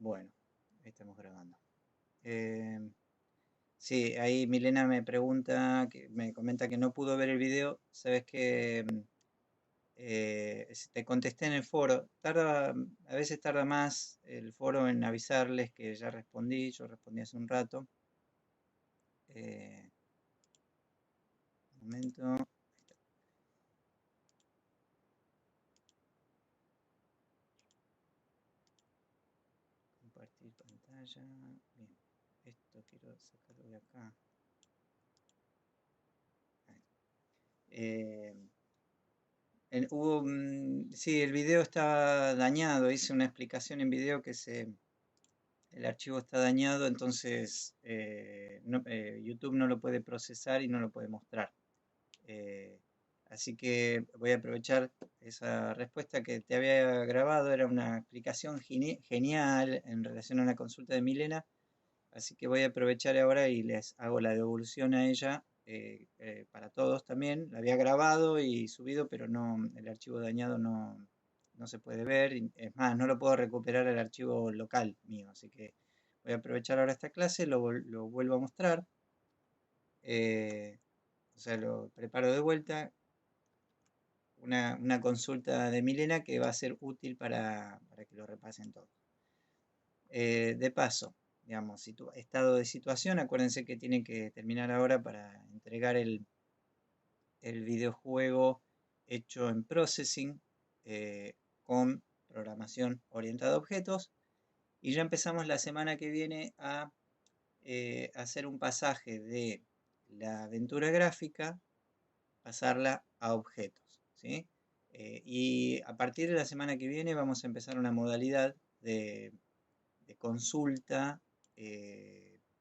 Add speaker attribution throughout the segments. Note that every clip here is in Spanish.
Speaker 1: Bueno, ahí estamos grabando. Eh, sí, ahí Milena me pregunta, que me comenta que no pudo ver el video. Sabes que te contesté en el foro. A veces tarda más el foro en avisarles que ya respondí. Yo respondí hace un rato. Un momento. Compartir pantalla. Bien. Esto quiero sacarlo de acá. Ahí. Eh, sí, el video está dañado. Hice una explicación en video el archivo está dañado, entonces YouTube no lo puede procesar y no lo puede mostrar. Eh, Así que voy a aprovechar esa respuesta que te había grabado. Era una explicación genial en relación a una consulta de Milena. Así que voy a aprovechar ahora y les hago la devolución a ella para todos también. La había grabado y subido, pero no, el archivo dañado no se puede ver. Es más, no lo puedo recuperar el archivo local mío. Así que voy a aprovechar ahora esta clase, lo vuelvo a mostrar. eh, o sea, lo preparo de vuelta. Una consulta de Milena que va a ser útil para que lo repasen todos. De paso, digamos, estado de situación, acuérdense que tienen que terminar ahora para entregar el videojuego hecho en Processing con programación orientada a objetos. Y ya empezamos la semana que viene a hacer un pasaje de la aventura gráfica, pasarla a objetos, ¿sí? Y a partir de la semana que viene vamos a empezar una modalidad de consulta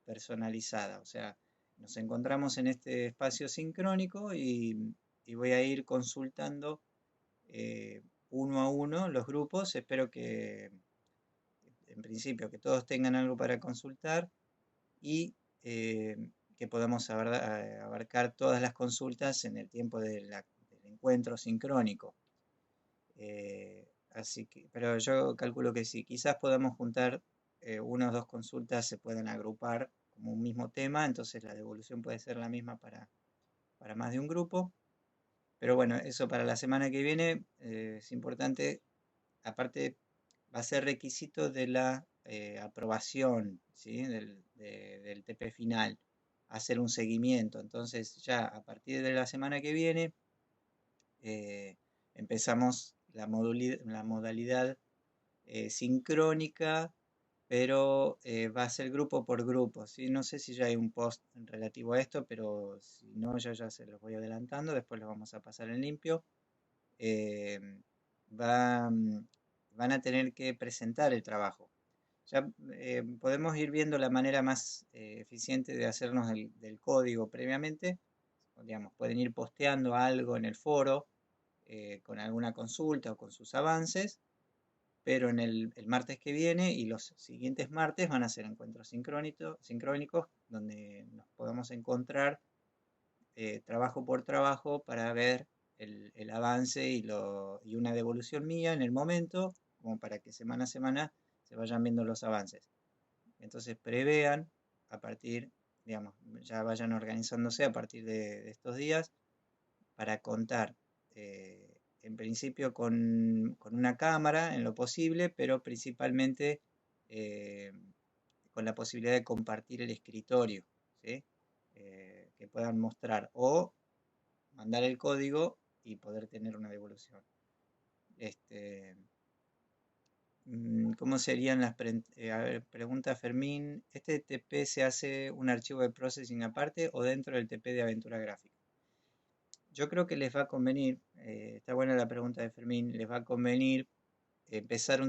Speaker 1: personalizada. O sea, nos encontramos en este espacio sincrónico y voy a ir consultando uno a uno los grupos. Espero que, en principio, que todos tengan algo para consultar y que podamos abarcar todas las consultas en el tiempo del encuentro sincrónico. Así que, pero yo calculo que sí, quizás podamos juntar una o dos consultas, se pueden agrupar como un mismo tema, entonces la devolución puede ser la misma para más de un grupo. Pero bueno, eso para la semana que viene es importante. Aparte, va a ser requisito de la aprobación, ¿sí? Del TP final, hacer un seguimiento. Entonces ya a partir de la semana que viene eh, empezamos la modalidad sincrónica, pero va a ser grupo por grupo, ¿sí? No sé si ya hay un post relativo a esto, pero si no, yo ya se los voy adelantando, después los vamos a pasar en limpio. Eh, va, mm, Van a tener que presentar el trabajo. Ya podemos ir viendo la manera más eficiente de hacernos del código previamente. Digamos, pueden ir posteando algo en el foro con alguna consulta o con sus avances, pero en el martes que viene y los siguientes martes van a ser encuentros sincrónicos donde nos podamos encontrar trabajo por trabajo para ver el avance y una devolución mía en el momento, como para que semana a semana se vayan viendo los avances. Entonces prevean a partir, digamos, ya vayan organizándose a partir de estos días para contar, en principio con una cámara en lo posible, pero principalmente eh, con la posibilidad de compartir el escritorio, ¿sí? Que puedan mostrar o mandar el código y poder tener una devolución. Este, ¿Cómo serían a ver, pregunta Fermín, ¿este TP se hace un archivo de processing aparte o dentro del TP de aventura gráfica? Yo creo que les va a convenir, está buena la pregunta de Fermín, les va a convenir empezar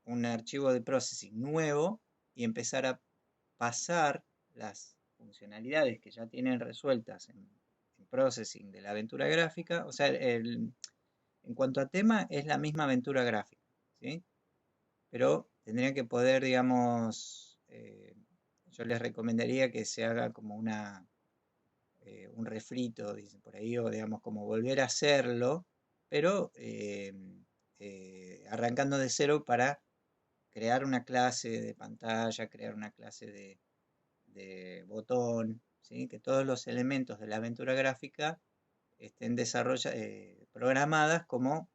Speaker 1: un archivo de processing nuevo y empezar a pasar las funcionalidades que ya tienen resueltas en processing de la aventura gráfica. O sea, en cuanto a tema, es la misma aventura gráfica, ¿sí? Pero tendrían que poder, digamos, yo les recomendaría que se haga como un refrito, dicen por ahí, o digamos, como volver a hacerlo, pero arrancando de cero para crear una clase de pantalla, crear una clase de botón, ¿sí? Que todos los elementos de la aventura gráfica estén programadas como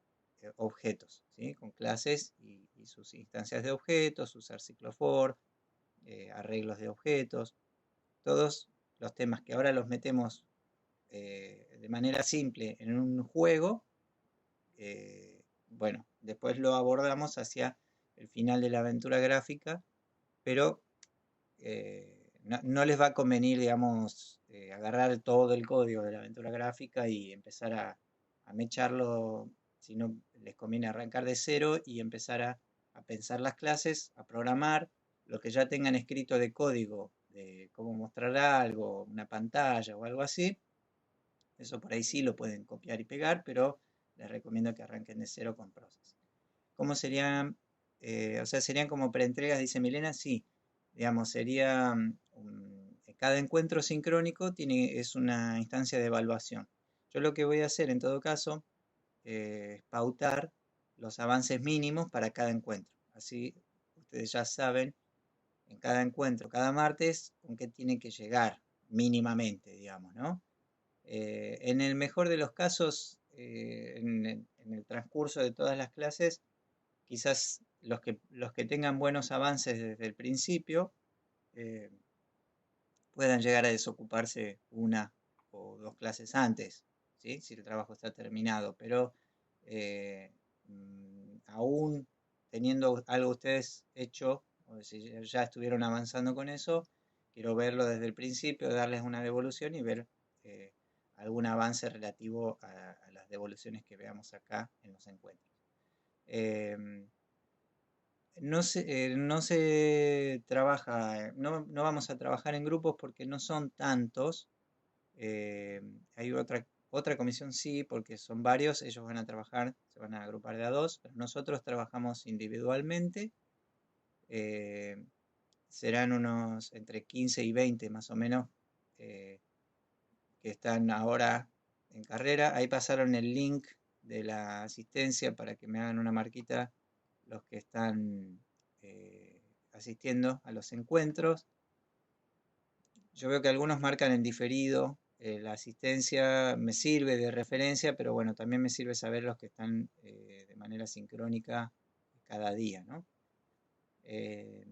Speaker 1: objetos, ¿sí? Con clases y sus instancias de objetos, usar ciclo for, arreglos de objetos, todos los temas que ahora los metemos de manera simple en un juego, bueno, después lo abordamos hacia el final de la aventura gráfica, pero no les va a convenir, digamos, agarrar todo el código de la aventura gráfica y empezar a mecharlo, sino les conviene arrancar de cero y empezar a pensar las clases, a programar lo que ya tengan escrito de código, de cómo mostrar algo, una pantalla o algo así. Eso por ahí sí lo pueden copiar y pegar, pero les recomiendo que arranquen de cero con Process. ¿Cómo serían? O sea, serían como preentregas, dice Milena, sí. Digamos, sería cada encuentro sincrónico es una instancia de evaluación. Yo lo que voy a hacer en todo caso es pautar los avances mínimos para cada encuentro. Así ustedes ya saben en cada encuentro, cada martes, con qué tienen que llegar mínimamente, digamos, ¿no? En el mejor de los casos, en el transcurso de todas las clases, quizás los que tengan buenos avances desde el principio eh, puedan llegar a desocuparse una o dos clases antes, ¿sí? Si el trabajo está terminado, pero aún teniendo algo ustedes hecho, o si ya estuvieron avanzando con eso, quiero verlo desde el principio, darles una devolución y ver eh, algún avance relativo a las devoluciones que veamos acá en los encuentros. No se trabaja, no vamos a trabajar en grupos porque no son tantos. Hay otra comisión sí, porque son varios, ellos van a trabajar, se van a agrupar de a dos, pero nosotros trabajamos individualmente. eh, Serán unos entre 15 y 20 más o menos eh, que están ahora en carrera. Ahí pasaron el link de la asistencia para que me hagan una marquita los que están asistiendo a los encuentros. Yo veo que algunos marcan en diferido. La asistencia me sirve de referencia, pero bueno, también me sirve saber los que están de manera sincrónica cada día, ¿no? Eh,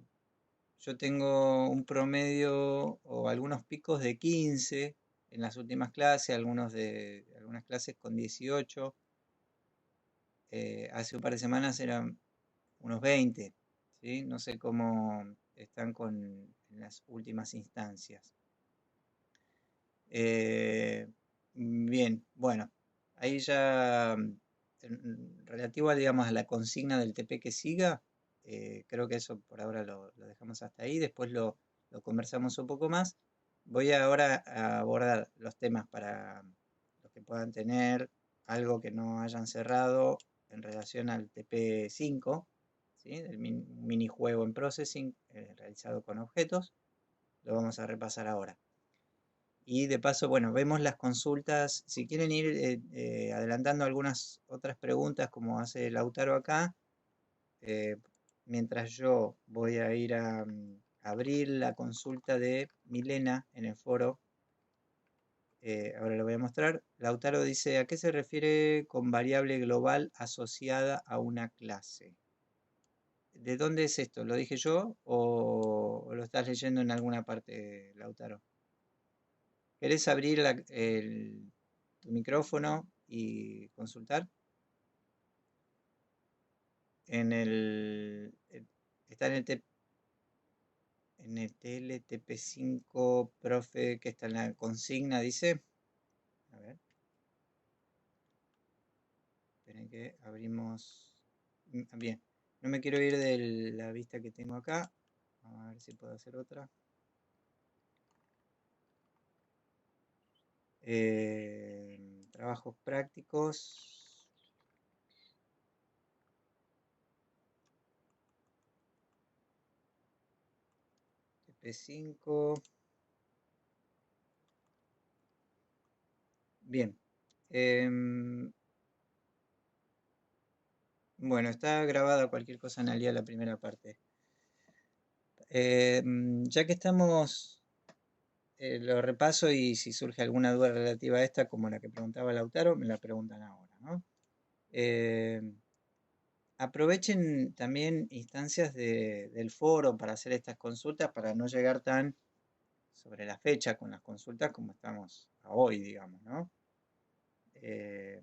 Speaker 1: yo tengo un promedio o algunos picos de 15 en las últimas clases, algunas clases con 18. Hace un par de semanas eran unos 20, ¿sí? No sé cómo están en las últimas instancias. Bien, bueno, ahí ya relativo a, digamos, a la consigna del TP que siga, creo que eso por ahora lo dejamos hasta ahí, después lo conversamos un poco más. Voy ahora a abordar los temas para los que puedan tener algo que no hayan cerrado en relación al TP5, ¿sí? Del minijuego en processing realizado con objetos. Lo vamos a repasar ahora. Y de paso, bueno, vemos las consultas. Si quieren ir adelantando algunas otras preguntas, como hace Lautaro acá, eh, mientras yo voy a ir a abrir la consulta de Milena en el foro. Ahora lo voy a mostrar. Lautaro dice, ¿a qué se refiere con variable global asociada a una clase? ¿De dónde es esto? ¿Lo dije yo o lo estás leyendo en alguna parte, Lautaro? ¿Querés abrir tu micrófono y consultar? Está en el TLTP5, profe, que está en la consigna, dice. A ver, esperen que abrimos. Bien, no me quiero ir de la vista que tengo acá. Vamos a ver si puedo hacer otra. Trabajos prácticos. TP5. Bien. Bueno, está grabada cualquier cosa, Analia, la primera parte. Ya que estamos, lo repaso y si surge alguna duda relativa a esta, como la que preguntaba Lautaro, me la preguntan ahora, ¿no? Eh, Aprovechen también instancias del foro para hacer estas consultas para no llegar tan sobre la fecha con las consultas como estamos a hoy, digamos, ¿no? Eh,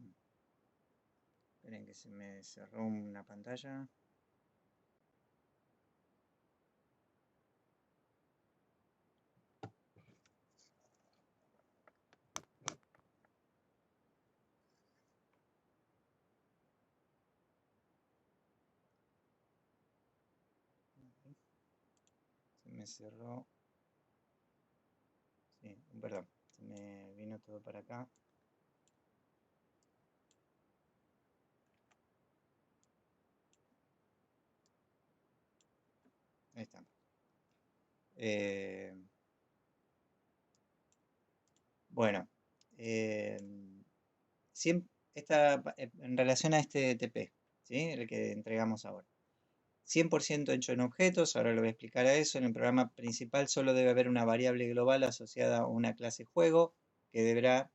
Speaker 1: Esperen que se me cerró una pantalla. Se me cerró. Sí, perdón, se me vino todo para acá. Ahí está. Eh, bueno, eh, en relación a este TP, ¿sí? El que entregamos ahora. 100% hecho en objetos, ahora lo voy a explicar a eso. En el programa principal solo debe haber una variable global asociada a una clase juego que deberá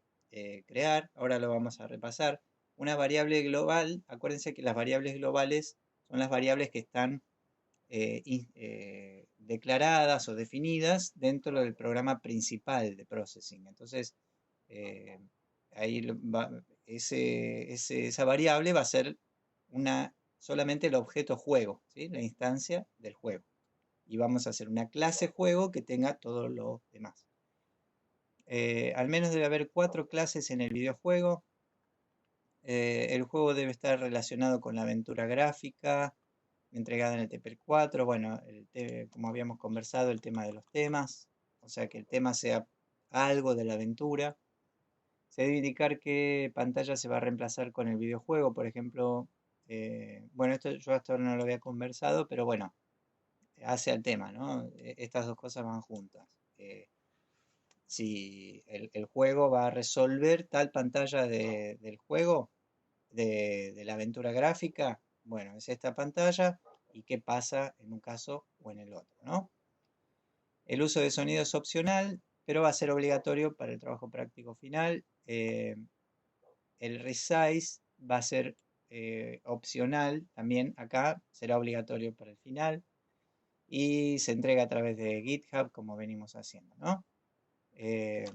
Speaker 1: crear. Ahora lo vamos a repasar. Una variable global, acuérdense que las variables globales son las variables que están declaradas o definidas dentro del programa principal de processing. Entonces, eh, ahí esa variable va a ser solamente el objeto juego, ¿sí? La instancia del juego. Y vamos a hacer una clase juego que tenga todo lo demás. Al menos debe haber 4 clases en el videojuego. El juego debe estar relacionado con la aventura gráfica, entregada en el TP4, bueno, como habíamos conversado, el tema de los temas, o sea, que el tema sea algo de la aventura. Se debe indicar qué pantalla se va a reemplazar con el videojuego, por ejemplo, bueno, esto yo hasta ahora no lo había conversado, pero bueno, hace al tema, ¿no? Estas dos cosas van juntas. Si el juego va a resolver tal pantalla del juego, de la aventura gráfica, bueno, es esta pantalla y qué pasa en un caso o en el otro, ¿no? El uso de sonido es opcional, pero va a ser obligatorio para el trabajo práctico final. El resize va a ser opcional también acá, será obligatorio para el final y se entrega a través de GitHub como venimos haciendo, ¿no? Eh,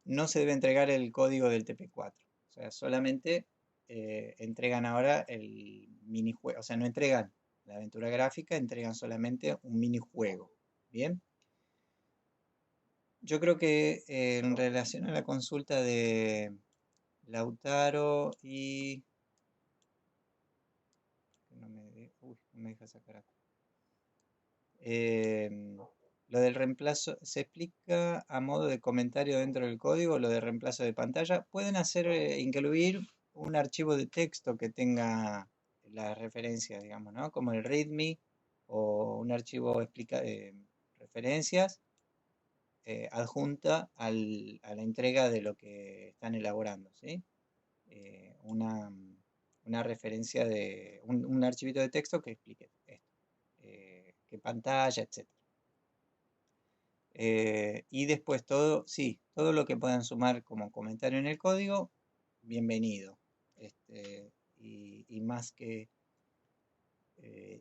Speaker 1: no se debe entregar el código del TP4, o sea, solamente entregan ahora el minijuego, o sea, no entregan la aventura gráfica, entregan solamente un minijuego, ¿bien? Yo creo que en relación a la consulta de Lautaro y... uy, no me deja sacar acá. Lo del reemplazo, ¿se explica a modo de comentario dentro del código lo de reemplazo de pantalla? Pueden hacer, incluir un archivo de texto que tenga las referencias, digamos, ¿no? Como el README o un archivo referencias adjunta a la entrega de lo que están elaborando, ¿sí? Una referencia de un archivito de texto que explique esto, qué pantalla, etcétera. Y después todo, sí, todo lo que puedan sumar como comentario en el código, bienvenido. Y más que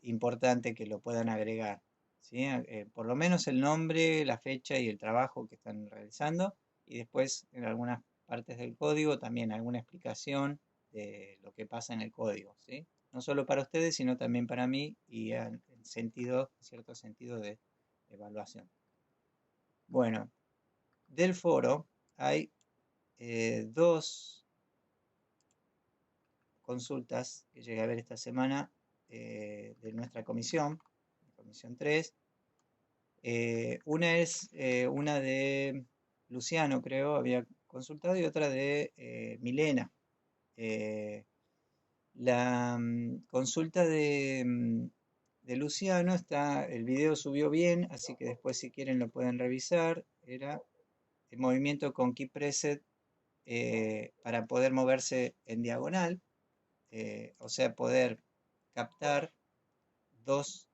Speaker 1: importante que lo puedan agregar. ¿Sí? Por lo menos el nombre, la fecha y el trabajo que están realizando. Y después en algunas partes del código también alguna explicación de lo que pasa en el código. ¿Sí? No solo para ustedes, sino también para mí y en cierto sentido de evaluación. Bueno, del foro hay dos consultas que llegué a ver esta semana de nuestra comisión, comisión 3. Una es una de Luciano, creo, había consultado, y otra de Milena. La consulta de Luciano está, el video subió bien, así que después si quieren lo pueden revisar. Era el movimiento con key preset para poder moverse en diagonal. o sea, poder captar dos,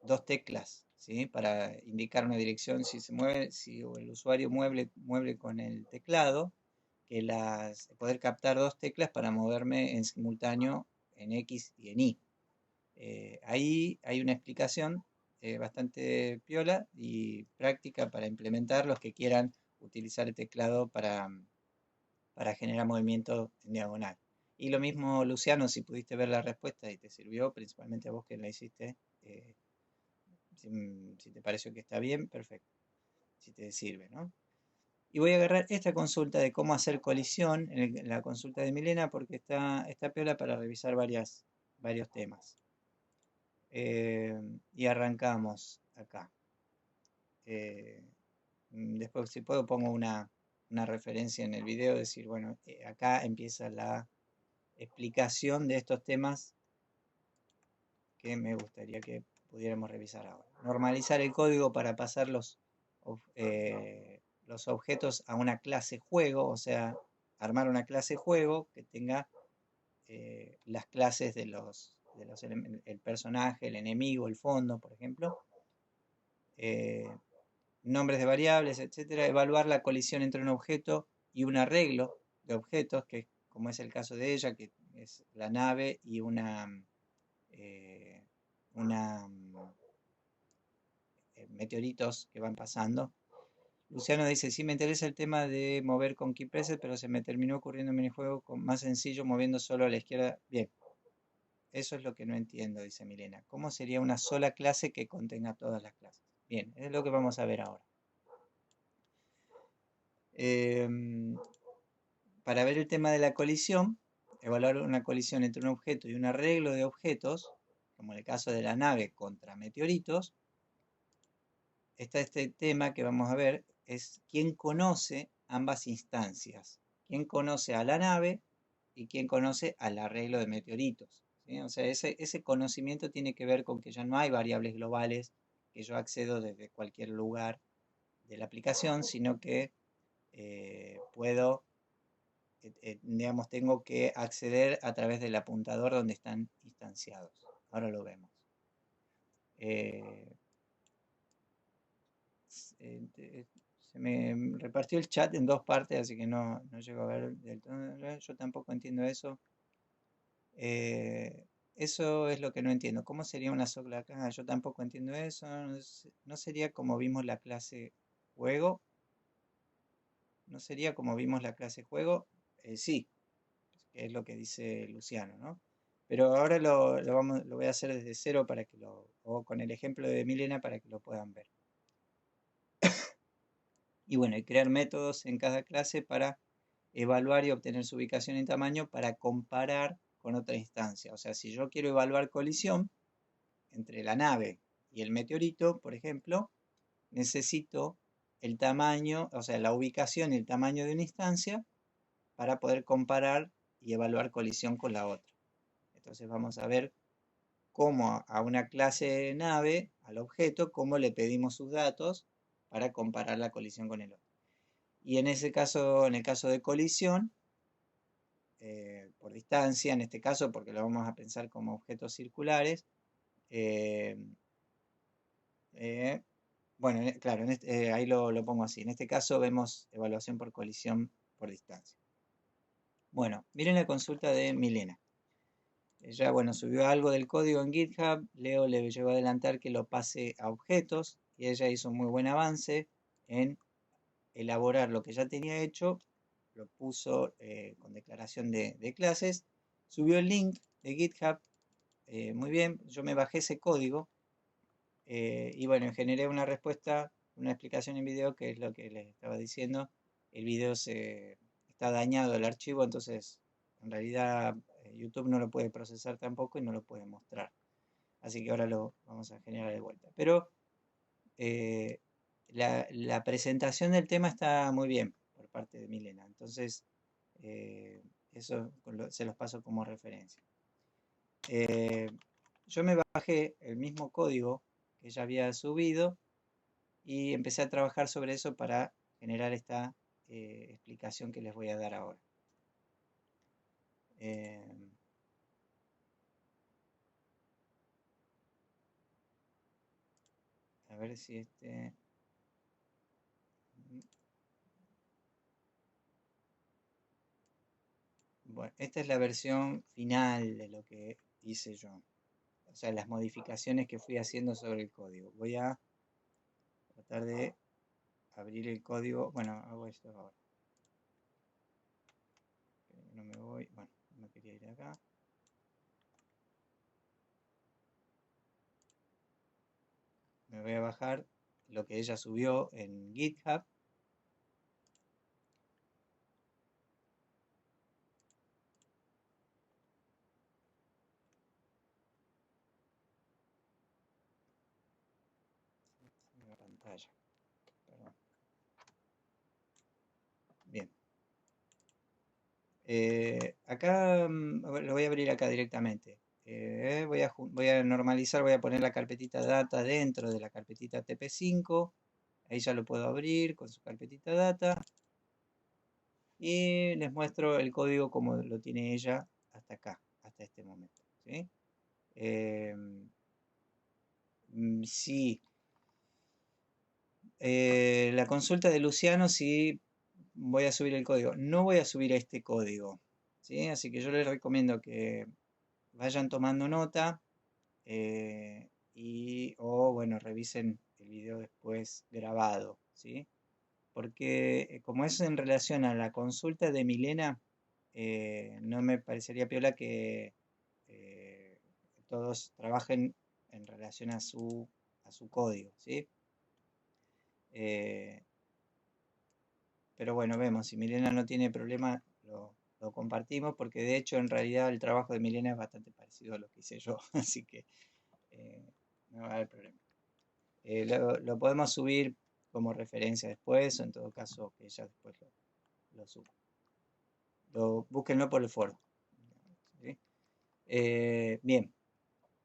Speaker 1: dos teclas, ¿sí? Para indicar una dirección si se mueve, si el usuario mueve con el teclado, poder captar dos teclas para moverme en simultáneo en X y en Y. Ahí hay una explicación bastante piola y práctica para implementar los que quieran utilizar el teclado para generar movimiento en diagonal. Y lo mismo, Luciano, si pudiste ver la respuesta y te sirvió, principalmente a vos que la hiciste, si te pareció que está bien, perfecto, si te sirve, ¿no? Y voy a agarrar esta consulta de cómo hacer colisión, en la consulta de Milena, porque está piola para revisar varios temas. Y arrancamos acá. Después, si puedo, pongo una referencia en el video, decir, bueno, acá empieza la explicación de estos temas que me gustaría que pudiéramos revisar ahora. Normalizar el código para pasar los objetos a una clase juego, o sea, armar una clase juego que tenga las clases de el personaje, el enemigo, el fondo, por ejemplo, nombres de variables, etcétera, evaluar la colisión entre un objeto y un arreglo de objetos, que como es el caso de ella, que es la nave y eh, una meteoritos que van pasando. Luciano dice, sí me interesa el tema de mover con key preset, pero se me terminó ocurriendo un minijuego más sencillo moviendo solo a la izquierda. Bien, eso es lo que no entiendo, dice Milena. ¿Cómo sería una sola clase que contenga todas las clases? Bien, es lo que vamos a ver ahora. Para ver el tema de la colisión, evaluar una colisión entre un objeto y un arreglo de objetos, como en el caso de la nave contra meteoritos, está este tema que vamos a ver, es quién conoce ambas instancias, quién conoce a la nave y quién conoce al arreglo de meteoritos, ¿sí? O sea, ese conocimiento tiene que ver con que ya no hay variables globales que yo accedo desde cualquier lugar de la aplicación, sino que puedo, digamos, tengo que acceder a través del apuntador donde están instanciados. Ahora lo vemos. Eh, se me repartió el chat en dos partes, así que no llego a ver del todo. Yo tampoco entiendo eso. Eso es lo que no entiendo. ¿Cómo sería una sola caja? Yo tampoco entiendo eso. No sería como vimos la clase juego. No sería como vimos la clase juego. Sí, que es lo que dice Luciano, ¿no? Pero ahora lo voy a hacer desde cero o con el ejemplo de Milena para que lo puedan ver. Y bueno, y crear métodos en cada clase para evaluar y obtener su ubicación y tamaño para comparar con otra instancia. O sea, si yo quiero evaluar colisión entre la nave y el meteorito, por ejemplo, necesito el tamaño, o sea, la ubicación y el tamaño de una instancia para poder comparar y evaluar colisión con la otra. Entonces vamos a ver cómo a una clase nave, al objeto, cómo le pedimos sus datos para comparar la colisión con el otro. Y en ese caso, en el caso de colisión, por distancia, en este caso, porque lo vamos a pensar como objetos circulares, eh, bueno, claro, ahí lo pongo así. En este caso vemos evaluación por colisión por distancia. Bueno, miren la consulta de Milena. Ella, bueno, subió algo del código en GitHub. Leo le llegó a adelantar que lo pase a objetos y ella hizo un muy buen avance en elaborar lo que ya tenía hecho. Lo puso con declaración de clases. Subió el link de GitHub. Muy bien, yo me bajé ese código y bueno, generé una respuesta, una explicación en video, que es lo que les estaba diciendo. El video está dañado el archivo, entonces en realidad YouTube no lo puede procesar tampoco y no lo puede mostrar. Así que ahora lo vamos a generar de vuelta. Pero eh, la presentación del tema está muy bien por parte de Milena. Entonces, eso se los paso como referencia. Yo me bajé el mismo código que ella había subido y empecé a trabajar sobre eso para generar esta explicación que les voy a dar ahora. Eh, a ver si este... Bueno, esta es la versión final de lo que hice yo. O sea, las modificaciones que fui haciendo sobre el código. Voy a tratar de abrir el código. Bueno, hago esto ahora. No me voy. Bueno, no quería ir acá. Me voy a bajar lo que ella subió en GitHub. La pantalla. Perdón. Bien. Acá lo voy a abrir acá directamente. Voy a normalizar, voy a poner la carpetita data dentro de la carpetita TP5. Ahí ya lo puedo abrir con su carpetita data. Y les muestro el código como lo tiene ella hasta acá, hasta este momento. ¿Sí? Sí. La consulta de Luciano, sí voy a subir el código. No voy a subir este código. ¿Sí? Así que yo les recomiendo que vayan tomando nota o bueno, revisen el video después grabado, ¿sí? Porque como es en relación a la consulta de Milena, no me parecería piola que eh, todos trabajen en relación a su código, ¿sí? Eh, pero bueno, vemos, si Milena no tiene problema, lo compartimos, porque de hecho en realidad el trabajo de Milena es bastante parecido a lo que hice yo, así que eh, no va a haber problema. Lo podemos subir como referencia después, o en todo caso que ella después lo suba. Búsquenlo por el foro. ¿Sí? Bien,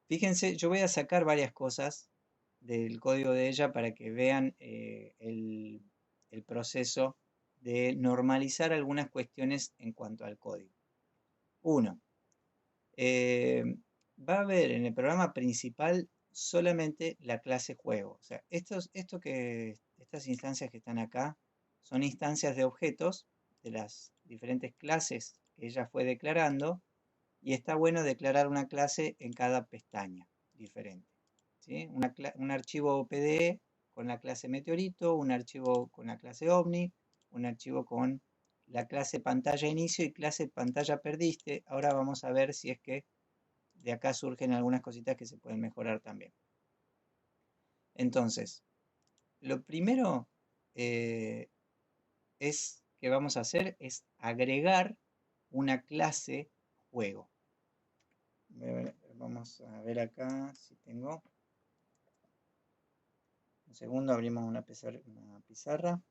Speaker 1: fíjense, yo voy a sacar varias cosas del código de ella para que vean el proceso de normalizar algunas cuestiones en cuanto al código. Uno, eh, va a haber en el programa principal solamente la clase juego. O sea, estas instancias que están acá son instancias de objetos de las diferentes clases que ella fue declarando, y está bueno declarar una clase en cada pestaña diferente. ¿Sí? Un archivo PDE con la clase meteorito, un archivo con la clase ovni, un archivo con la clase pantalla inicio y clase pantalla perdiste. Ahora vamos a ver si es que de acá surgen algunas cositas que se pueden mejorar también. Entonces, lo primero eh, que vamos a hacer es agregar una clase juego. Vamos a ver acá si tengo. Un segundo, abrimos una pizarra.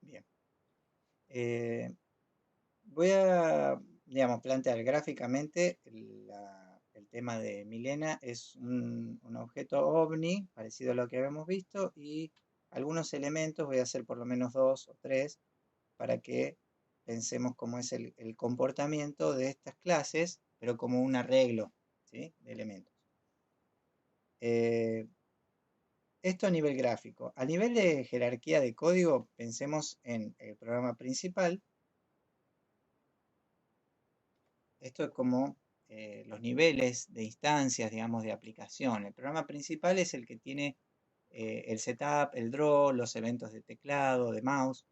Speaker 1: Bien. Voy a, digamos, plantear gráficamente el tema de Milena. Es un objeto ovni, parecido a lo que habíamos visto, y algunos elementos, voy a hacer por lo menos dos o tres, para que pensemos cómo es el comportamiento de estas clases, pero como un arreglo, ¿sí?, de elementos. Esto a nivel gráfico. A nivel de jerarquía de código, pensemos en el programa principal. Esto es como los niveles de instancias, digamos, de aplicación. El programa principal es el que tiene el setup, el draw, los eventos de teclado, de mouse,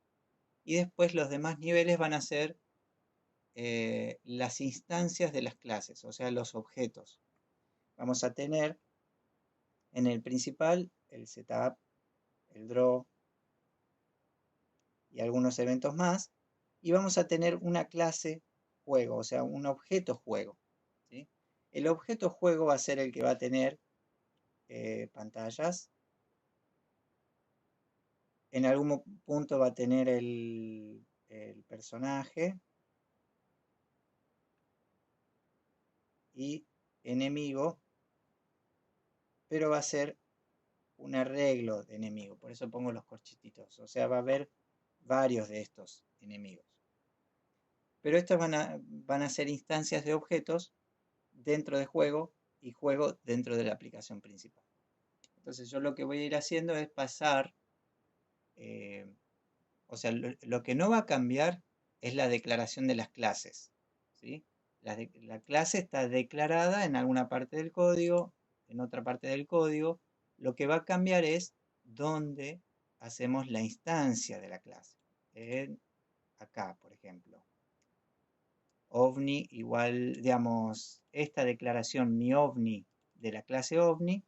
Speaker 1: y después los demás niveles van a ser las instancias de las clases, o sea, los objetos. Vamos a tener en el principal el setup, el draw y algunos eventos más, y vamos a tener una clase juego, o sea, un objeto juego, ¿sí? El objeto juego va a ser el que va a tener pantallas, en algún punto va a tener el personaje y enemigo, pero va a ser un arreglo de enemigo, por eso pongo los corchetitos, o sea, va a haber varios de estos enemigos. Pero estas van a ser instancias de objetos dentro de juego y juego dentro de la aplicación principal. Entonces yo lo que voy a ir haciendo es pasar, o sea, lo que no va a cambiar es la declaración de las clases, ¿sí? La clase está declarada en alguna parte del código, en otra parte del código. Lo que va a cambiar es dónde hacemos la instancia de la clase. Acá, por ejemplo. OVNI igual, digamos, esta declaración mi OVNI de la clase OVNI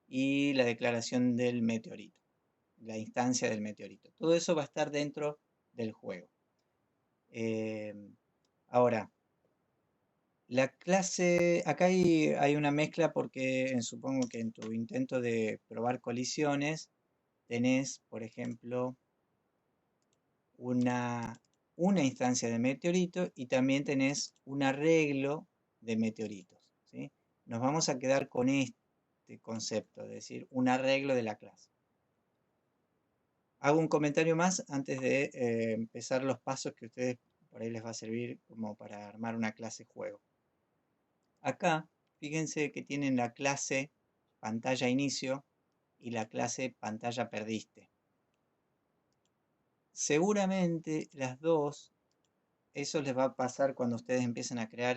Speaker 1: y la declaración del meteorito, la instancia del meteorito. Todo eso va a estar dentro del juego. Ahora, la clase, acá hay una mezcla porque supongo que en tu intento de probar colisiones tenés, por ejemplo, una instancia de meteorito y también tenés un arreglo de meteoritos, ¿sí? Nos vamos a quedar con este concepto, es decir, un arreglo de la clase. Hago un comentario más antes de empezar los pasos que a ustedes por ahí les va a servir como para armar una clase juego. Acá, fíjense que tienen la clase pantalla inicio y la clase pantalla perdiste. Seguramente las dos, eso les va a pasar cuando ustedes empiecen a crear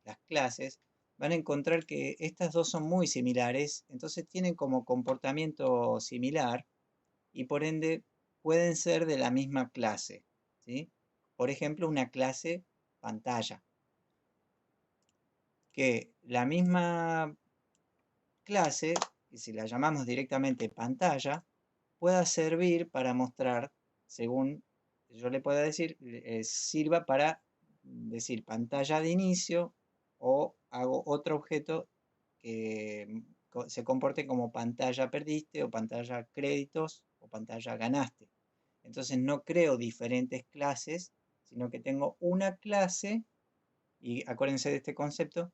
Speaker 1: las clases, van a encontrar que estas dos son muy similares, entonces tienen como comportamiento similar y por ende pueden ser de la misma clase, ¿sí? Por ejemplo, una clase pantalla, que la misma clase, y si la llamamos directamente pantalla, pueda servir para mostrar, según yo le pueda decir, sirva para decir pantalla de inicio o hago otro objeto que se comporte como pantalla perdiste o pantalla créditos o pantalla ganaste. Entonces no creo diferentes clases, sino que tengo una clase, y acuérdense de este concepto,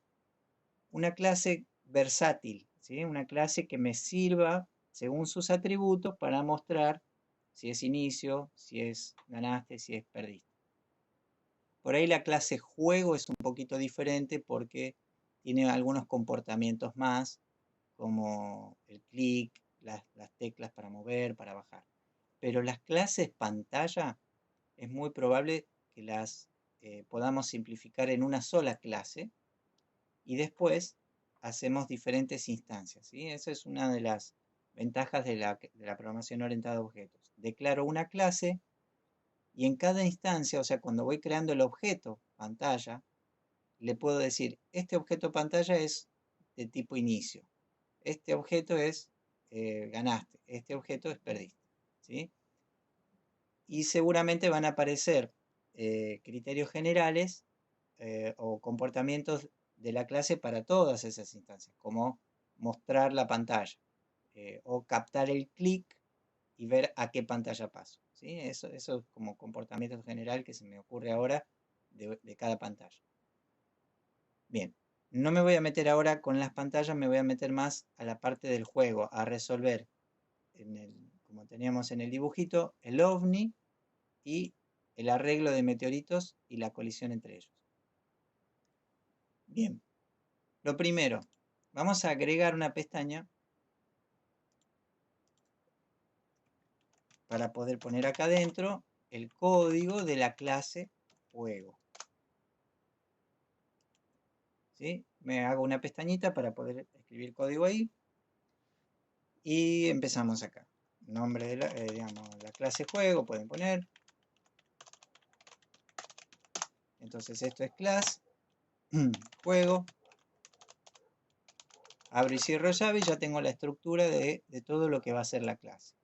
Speaker 1: una clase versátil, ¿sí? Una clase que me sirva según sus atributos para mostrar si es inicio, si es ganaste, si es perdiste. Por ahí la clase juego es un poquito diferente porque tiene algunos comportamientos más, como el clic, las teclas para mover, para bajar. Pero las clases pantalla es muy probable que las podamos simplificar en una sola clase y después hacemos diferentes instancias, ¿sí? Esa es una de las ventajas de la programación orientada a objetos. Declaro una clase y en cada instancia, o sea, cuando voy creando el objeto pantalla, le puedo decir, este objeto pantalla es de tipo inicio, este objeto es ganaste, este objeto es perdiste, ¿sí? Y seguramente van a aparecer criterios generales o comportamientos de la clase para todas esas instancias, como mostrar la pantalla o captar el clic y ver a qué pantalla paso, ¿sí? Eso es como comportamiento general que se me ocurre ahora de cada pantalla. Bien, no me voy a meter ahora con las pantallas, me voy a meter más a la parte del juego, a resolver, como teníamos en el dibujito, el OVNI y el arreglo de meteoritos y la colisión entre ellos. Bien, lo primero, vamos a agregar una pestaña para poder poner acá adentro el código de la clase juego. ¿Sí? Me hago una pestañita para poder escribir código ahí. Y empezamos acá. Nombre de la clase juego, pueden poner. Entonces esto es class, juego. Abro y cierro llave y ya tengo la estructura de todo lo que va a ser la clase.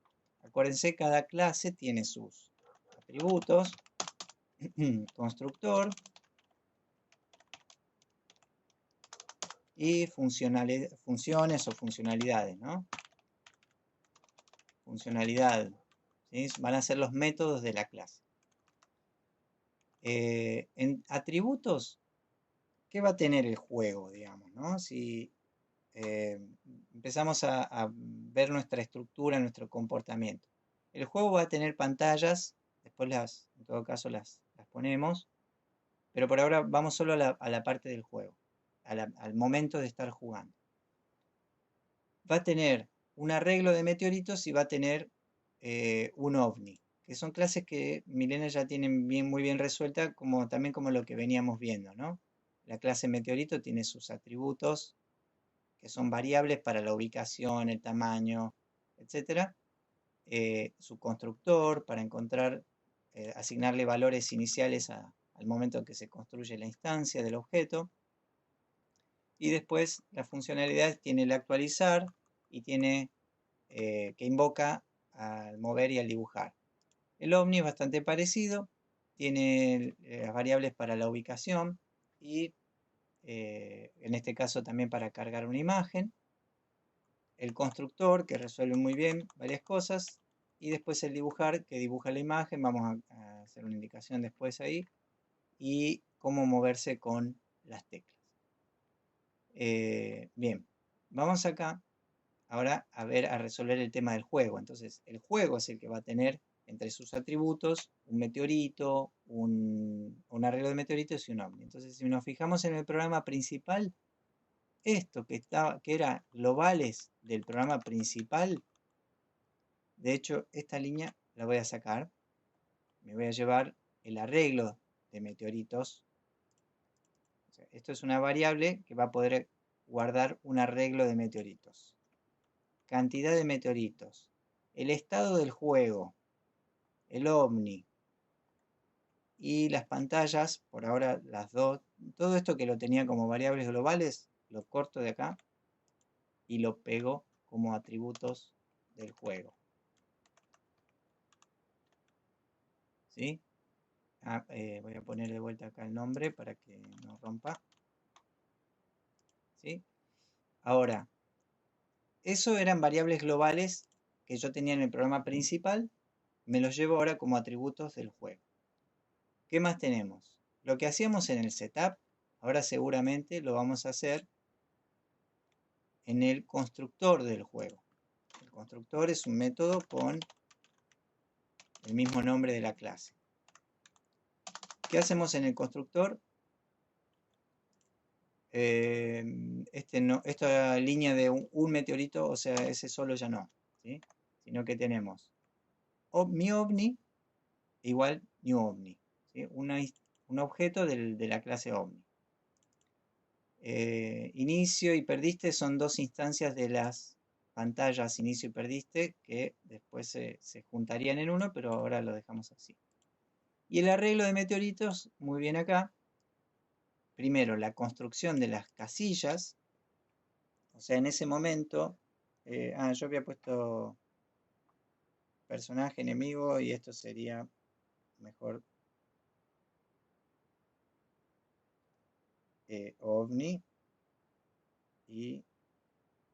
Speaker 1: Acuérdense, cada clase tiene sus atributos, constructor y funciones o funcionalidades, ¿no? funcionalidad, ¿sí? Van a ser los métodos de la clase. En atributos, ¿qué va a tener el juego, digamos, ¿no? Si empezamos a ver nuestra estructura, nuestro comportamiento. El juego va a tener pantallas, después en todo caso las ponemos, pero por ahora vamos solo a la parte del juego, al momento de estar jugando. Va a tener un arreglo de meteoritos y va a tener un ovni, que son clases que Milena ya tienen muy bien resuelta, también como lo que veníamos viendo, ¿no? La clase meteorito tiene sus atributos, que son variables para la ubicación, el tamaño, etc. Su constructor para asignarle valores iniciales al momento en que se construye la instancia del objeto. Y después la funcionalidad tiene el actualizar y tiene que invoca al mover y al dibujar. El ovni es bastante parecido, tiene las variables para la ubicación y en este caso también para cargar una imagen. El constructor, que resuelve muy bien varias cosas, y después el dibujar, que dibuja la imagen, vamos a hacer una indicación después ahí, y cómo moverse con las teclas. Bien, vamos acá ahora a resolver el tema del juego. Entonces, el juego es el que va a tener entre sus atributos un meteorito, un arreglo de meteoritos y un ovni. Entonces, si nos fijamos en el programa principal, esto que era globales del programa principal, de hecho, esta línea la voy a sacar. Me voy a llevar el arreglo de meteoritos. O sea, esto es una variable que va a poder guardar un arreglo de meteoritos. Cantidad de meteoritos. El estado del juego. El ovni. Y las pantallas, por ahora las dos. Todo esto que lo tenía como variables globales, lo corto de acá y lo pego como atributos del juego. ¿Sí? Voy a poner de vuelta acá el nombre para que no rompa. ¿Sí? Ahora, eso eran variables globales que yo tenía en el programa principal, me los llevo ahora como atributos del juego. ¿Qué más tenemos? Lo que hacíamos en el setup, ahora seguramente lo vamos a hacer en el constructor del juego. El constructor es un método con el mismo nombre de la clase. ¿Qué hacemos en el constructor? Esta línea de un meteorito, o sea, ese solo ya no, ¿sí? Sino que tenemos mi ovni igual new ovni, ¿sí? Un objeto de la clase ovni. Inicio y perdiste son dos instancias de las pantallas inicio y perdiste que después se juntarían en uno, pero ahora lo dejamos así. Y el arreglo de meteoritos, muy bien acá. Primero, la construcción de las casillas. O sea, en ese momento, yo había puesto personaje, enemigo, y esto sería mejor ovni y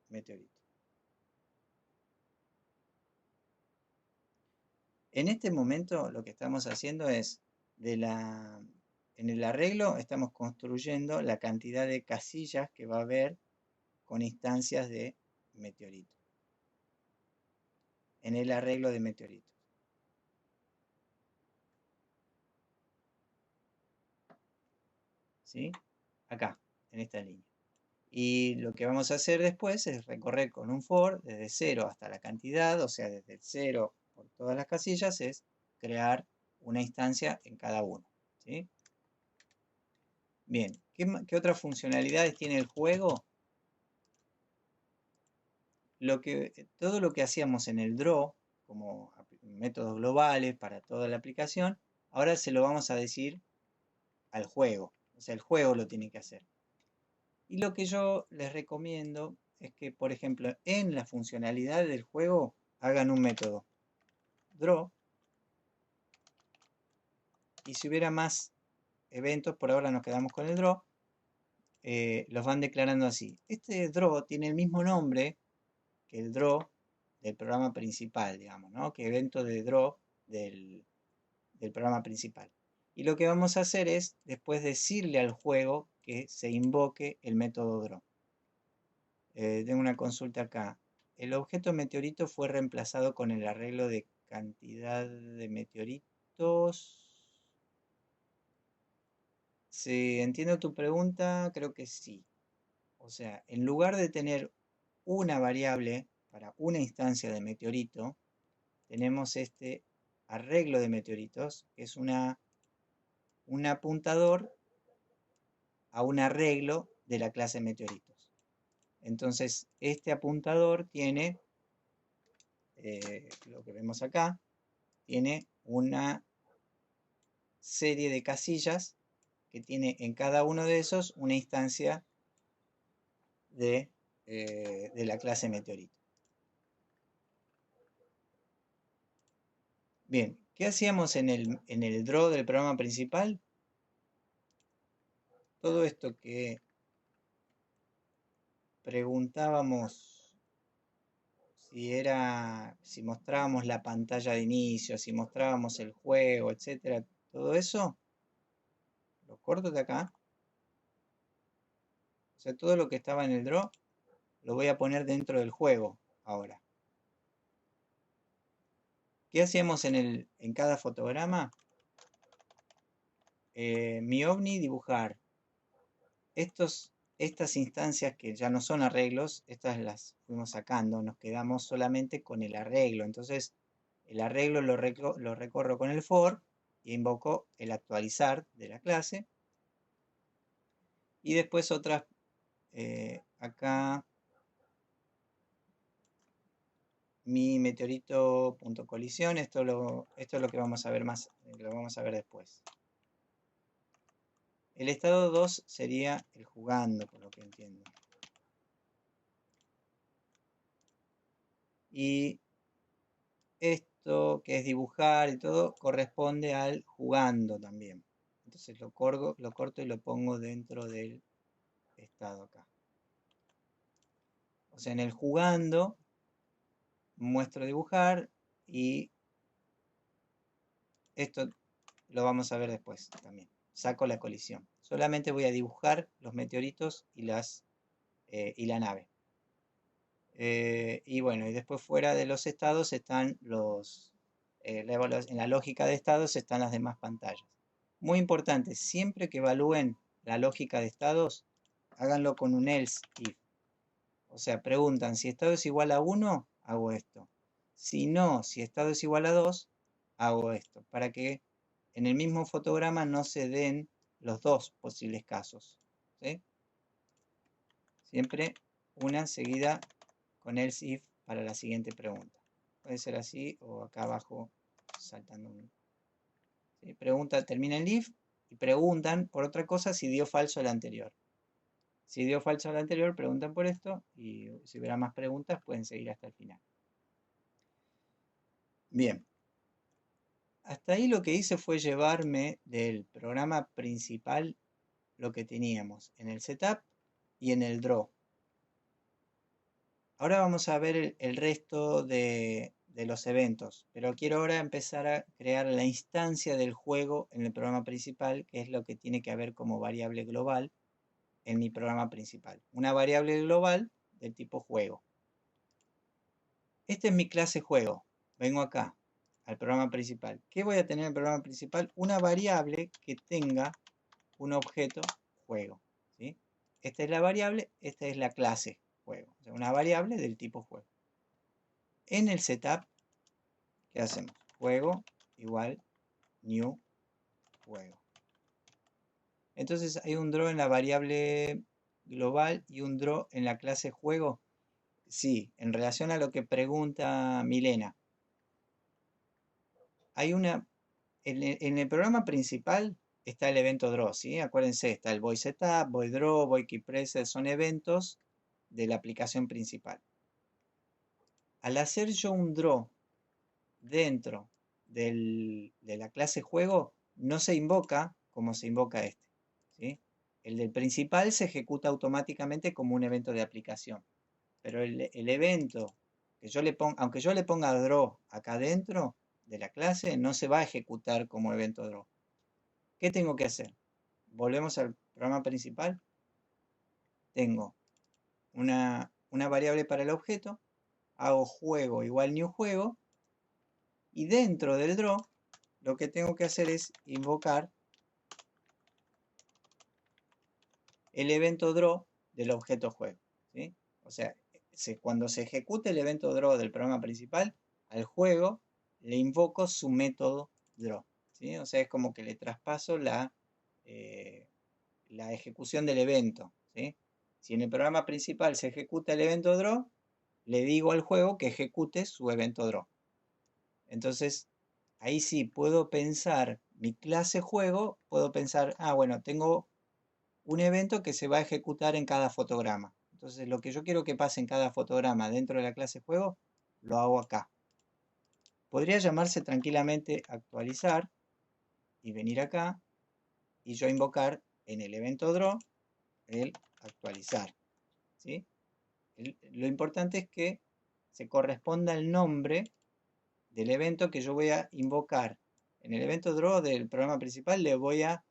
Speaker 1: meteorito. En este momento lo que estamos haciendo es, en el arreglo estamos construyendo la cantidad de casillas que va a haber con instancias de meteorito. En el arreglo de meteoritos. ¿Sí? Acá, en esta línea. Y lo que vamos a hacer después es recorrer con un for desde 0 hasta la cantidad, o sea, desde el 0 por todas las casillas, es crear una instancia en cada uno. ¿Sí? Bien, ¿qué otras funcionalidades tiene el juego? Todo lo que hacíamos en el draw, como métodos globales para toda la aplicación, ahora se lo vamos a decir al juego. O sea, el juego lo tiene que hacer. Y lo que yo les recomiendo es que, por ejemplo, en la funcionalidad del juego hagan un método draw. Y si hubiera más eventos, por ahora nos quedamos con el draw, los van declarando así. Este draw tiene el mismo nombre que el draw del programa principal, digamos, ¿no? Que evento de draw del programa principal. Y lo que vamos a hacer es después decirle al juego que se invoque el método draw. Tengo una consulta acá. El objeto meteorito fue reemplazado con el arreglo de cantidad de meteoritos. Si entiendo tu pregunta, creo que sí. O sea, en lugar de tener una variable para una instancia de meteorito, tenemos este arreglo de meteoritos, que es un apuntador a un arreglo de la clase meteoritos. Entonces, este apuntador tiene, lo que vemos acá, tiene una serie de casillas que tiene en cada uno de esos una instancia de la clase meteorito. Bien, ¿qué hacíamos en el draw del programa principal? Todo esto que preguntábamos si mostrábamos la pantalla de inicio, si mostrábamos el juego, etcétera, todo eso, lo corto de acá. O sea, todo lo que estaba en el draw lo voy a poner dentro del juego ahora. ¿Qué hacíamos en cada fotograma? Mi ovni dibujar estas instancias que ya no son arreglos, estas las fuimos sacando, nos quedamos solamente con el arreglo. Entonces, el arreglo lo recorro con el for y invoco el actualizar de la clase. Y después otras, acá, mi meteorito.colisión, esto es lo que vamos a ver más, lo vamos a ver después. El estado 2 sería el jugando, por lo que entiendo. Y esto que es dibujar y todo corresponde al jugando también. Entonces lo corto y lo pongo dentro del estado acá. O sea, en el jugando muestro dibujar y esto lo vamos a ver después también. Saco la colisión. Solamente voy a dibujar los meteoritos y la nave. Y bueno, y después fuera de los estados están en la lógica de estados están las demás pantallas. Muy importante, siempre que evalúen la lógica de estados, háganlo con un else if. O sea, preguntan si estado es igual a 1, hago esto. Si no, si estado es igual a 2, hago esto. Para que en el mismo fotograma no se den los dos posibles casos. ¿Sí? Siempre una seguida con else if para la siguiente pregunta. Puede ser así o acá abajo saltando un... ¿Sí? Pregunta, termina el if y preguntan por otra cosa si dio falso el anterior. Si dio falso el anterior, preguntan por esto y si hubiera más preguntas pueden seguir hasta el final. Bien. Hasta ahí lo que hice fue llevarme del programa principal lo que teníamos en el setup y en el draw. Ahora vamos a ver el resto de los eventos, pero quiero ahora empezar a crear la instancia del juego en el programa principal, que es lo que tiene que haber como variable global en mi programa principal. Una variable global del tipo juego. Esta es mi clase juego. Vengo acá al programa principal. ¿Qué voy a tener en el programa principal? Una variable que tenga un objeto juego. ¿Sí? Esta es la variable, esta es la clase juego. O sea, una variable del tipo juego. En el setup, ¿qué hacemos? Juego igual new juego. Entonces hay un draw en la variable global y un draw en la clase juego. Sí, en relación a lo que pregunta Milena. Hay una, en el programa principal está el evento draw, ¿sí? Acuérdense, está el void setup, void draw, void keyPressed, son eventos de la aplicación principal. Al hacer yo un draw dentro de la clase juego, no se invoca como se invoca este, ¿sí? El del principal se ejecuta automáticamente como un evento de aplicación, pero el evento aunque yo le ponga draw acá dentro de la clase, no se va a ejecutar como evento draw. ¿Qué tengo que hacer? Volvemos al programa principal. Tengo una variable para el objeto, hago juego igual new juego, y dentro del draw lo que tengo que hacer es invocar el evento draw del objeto juego, ¿sí? O sea, cuando se ejecute el evento draw del programa principal, al juego le invoco su método draw, ¿sí? O sea, es como que le traspaso la ejecución del evento, ¿sí? Si en el programa principal se ejecuta el evento draw, le digo al juego que ejecute su evento draw. Entonces, ahí sí puedo pensar mi clase juego, puedo pensar, bueno, tengo un evento que se va a ejecutar en cada fotograma. Entonces, lo que yo quiero que pase en cada fotograma dentro de la clase juego, lo hago acá. Podría llamarse tranquilamente actualizar y venir acá y yo invocar en el evento draw el actualizar, ¿sí? Lo importante es que se corresponda el nombre del evento que yo voy a invocar. En el evento draw del programa principal le voy a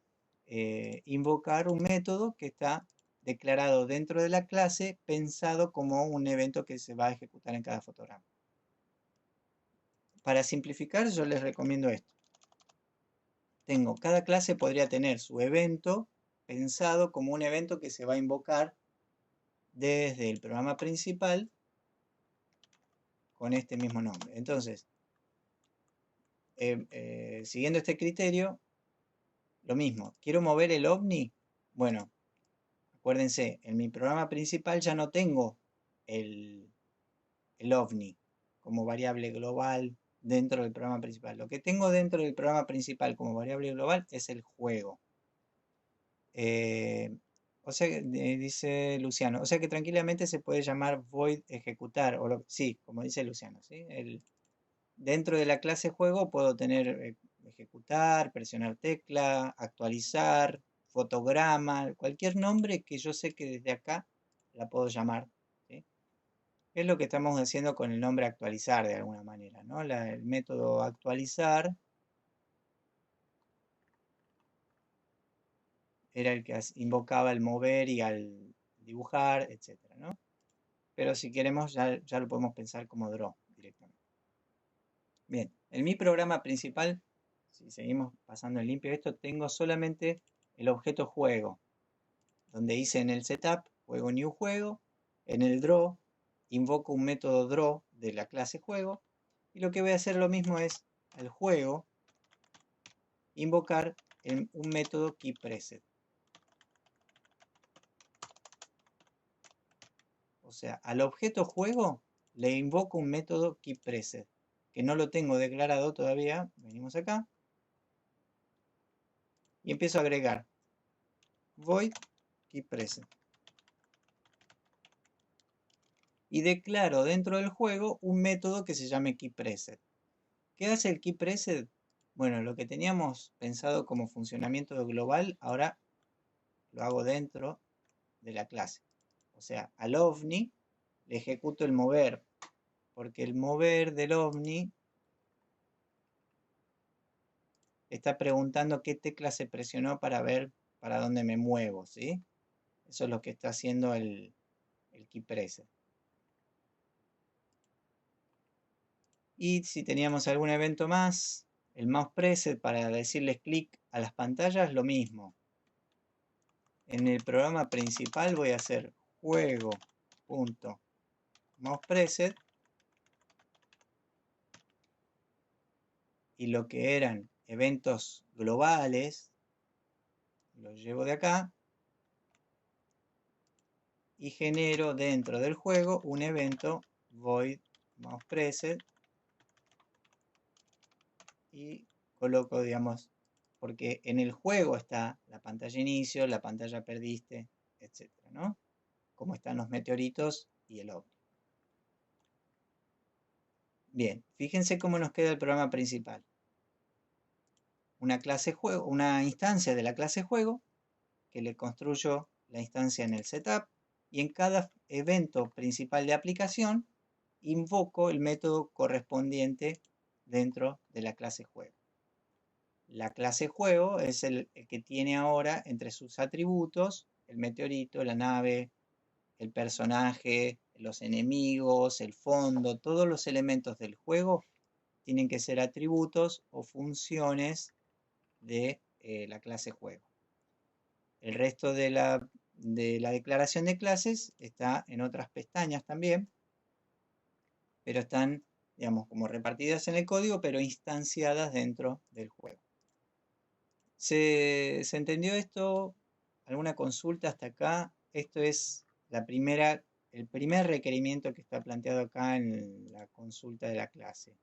Speaker 1: invocar un método que está declarado dentro de la clase, pensado como un evento que se va a ejecutar en cada fotograma. Para simplificar, yo les recomiendo esto. Cada clase podría tener su evento pensado como un evento que se va a invocar desde el programa principal con este mismo nombre. Entonces, siguiendo este criterio, lo mismo. ¿Quiero mover el ovni? Bueno, acuérdense, en mi programa principal ya no tengo el ovni como variable global dentro del programa principal. Lo que tengo dentro del programa principal como variable global es el juego. O sea, dice Luciano, o sea que tranquilamente se puede llamar void ejecutar, sí, como dice Luciano, ¿sí? Dentro de la clase juego puedo tener ejecutar, presionar tecla, actualizar, fotograma, cualquier nombre que yo sé que desde acá la puedo llamar, ¿sí? Es lo que estamos haciendo con el nombre actualizar de alguna manera, ¿no? El método actualizar era el que invocaba el mover y al dibujar, etcétera, ¿no? Pero si queremos ya lo podemos pensar como draw directamente. Bien, en mi programa principal, si seguimos pasando en limpio esto, tengo solamente el objeto juego, donde hice en el setup, juego new juego, en el draw, invoco un método draw de la clase juego, y lo que voy a hacer lo mismo es al juego invocar un método keyPreset. O sea, al objeto juego le invoco un método keyPreset, que no lo tengo declarado todavía. Venimos acá y empiezo a agregar void keyPreset. Y declaro dentro del juego un método que se llame keyPreset. ¿Qué hace el keyPreset? Bueno, lo que teníamos pensado como funcionamiento global, ahora lo hago dentro de la clase. O sea, al ovni le ejecuto el mover, porque el mover del ovni está preguntando qué tecla se presionó para ver para dónde me muevo, ¿sí? Eso es lo que está haciendo el keyPreset. Y si teníamos algún evento más, el mouse preset para decirles clic a las pantallas, lo mismo. En el programa principal voy a hacer juego.mousePreset y lo que eran eventos globales los llevo de acá y genero dentro del juego un evento void mousePreset y coloco, digamos, porque en el juego está la pantalla inicio, la pantalla perdiste, etcétera, ¿no? Como están los meteoritos y el ovni. Bien, fíjense cómo nos queda el programa principal. Una clase juego, una instancia de la clase juego que le construyo la instancia en el setup y en cada evento principal de aplicación invoco el método correspondiente dentro de la clase juego. La clase juego es el que tiene ahora entre sus atributos el meteorito, la nave, el personaje, los enemigos, el fondo, todos los elementos del juego tienen que ser atributos o funciones de la clase juego. El resto de la declaración de clases está en otras pestañas también, pero están, digamos, como repartidas en el código, pero instanciadas dentro del juego. ¿Se entendió esto? ¿Alguna consulta hasta acá? Esto es el primer requerimiento que está planteado acá en la consulta de la clase.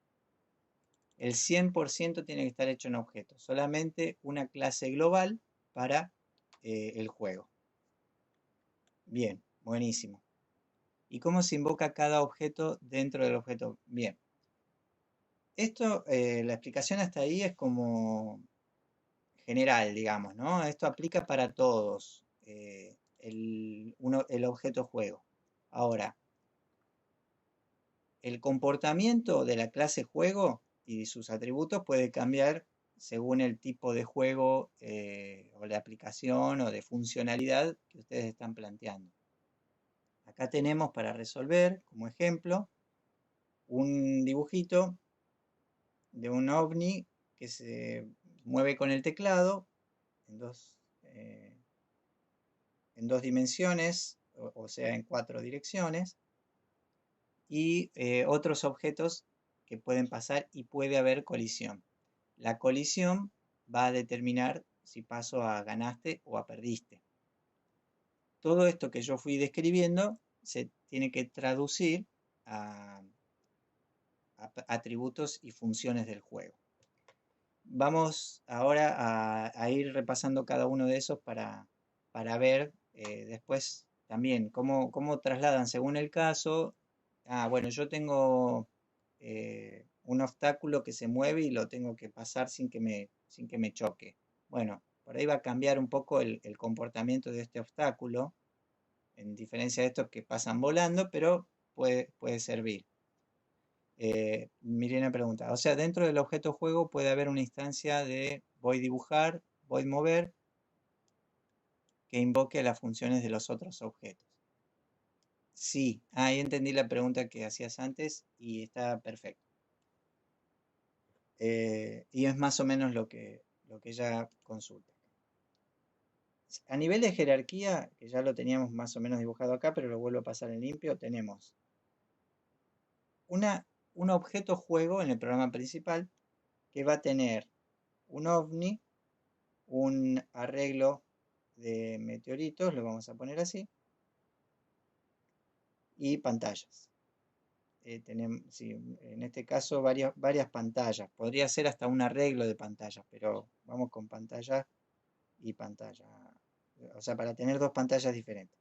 Speaker 1: El 100% tiene que estar hecho en objetos, solamente una clase global para el juego. Bien, buenísimo. ¿Y cómo se invoca cada objeto dentro del objeto? Bien. Esto, la explicación hasta ahí es como general, digamos, ¿no? Esto aplica para todos, el objeto juego. Ahora, el comportamiento de la clase juego y sus atributos puede cambiar según el tipo de juego o de aplicación o de funcionalidad que ustedes están planteando. Acá tenemos para resolver, como ejemplo, un dibujito de un ovni que se mueve con el teclado en dos dimensiones, o sea, en 4 direcciones, y otros objetos que pueden pasar y puede haber colisión. La colisión va a determinar si paso a ganaste o a perdiste. Todo esto que yo fui describiendo se tiene que traducir a atributos y funciones del juego. Vamos ahora a ir repasando cada uno de esos para ver después también cómo trasladan según el caso. Bueno, yo tengo un obstáculo que se mueve y lo tengo que pasar sin que me choque. Bueno, por ahí va a cambiar un poco el comportamiento de este obstáculo, en diferencia de estos que pasan volando, pero puede servir. Mirena pregunta, o sea, dentro del objeto juego puede haber una instancia de voy dibujar, voy mover, que invoque las funciones de los otros objetos. Sí, ahí entendí la pregunta que hacías antes y está perfecto. Y es más o menos lo que ella consulta. A nivel de jerarquía, que ya lo teníamos más o menos dibujado acá, pero lo vuelvo a pasar en limpio, tenemos un objeto juego en el programa principal que va a tener un ovni, un arreglo de meteoritos, lo vamos a poner así, y pantallas. Tenemos, sí, en este caso varias pantallas, podría ser hasta un arreglo de pantallas, pero vamos con pantalla y pantalla, o sea, para tener dos pantallas diferentes.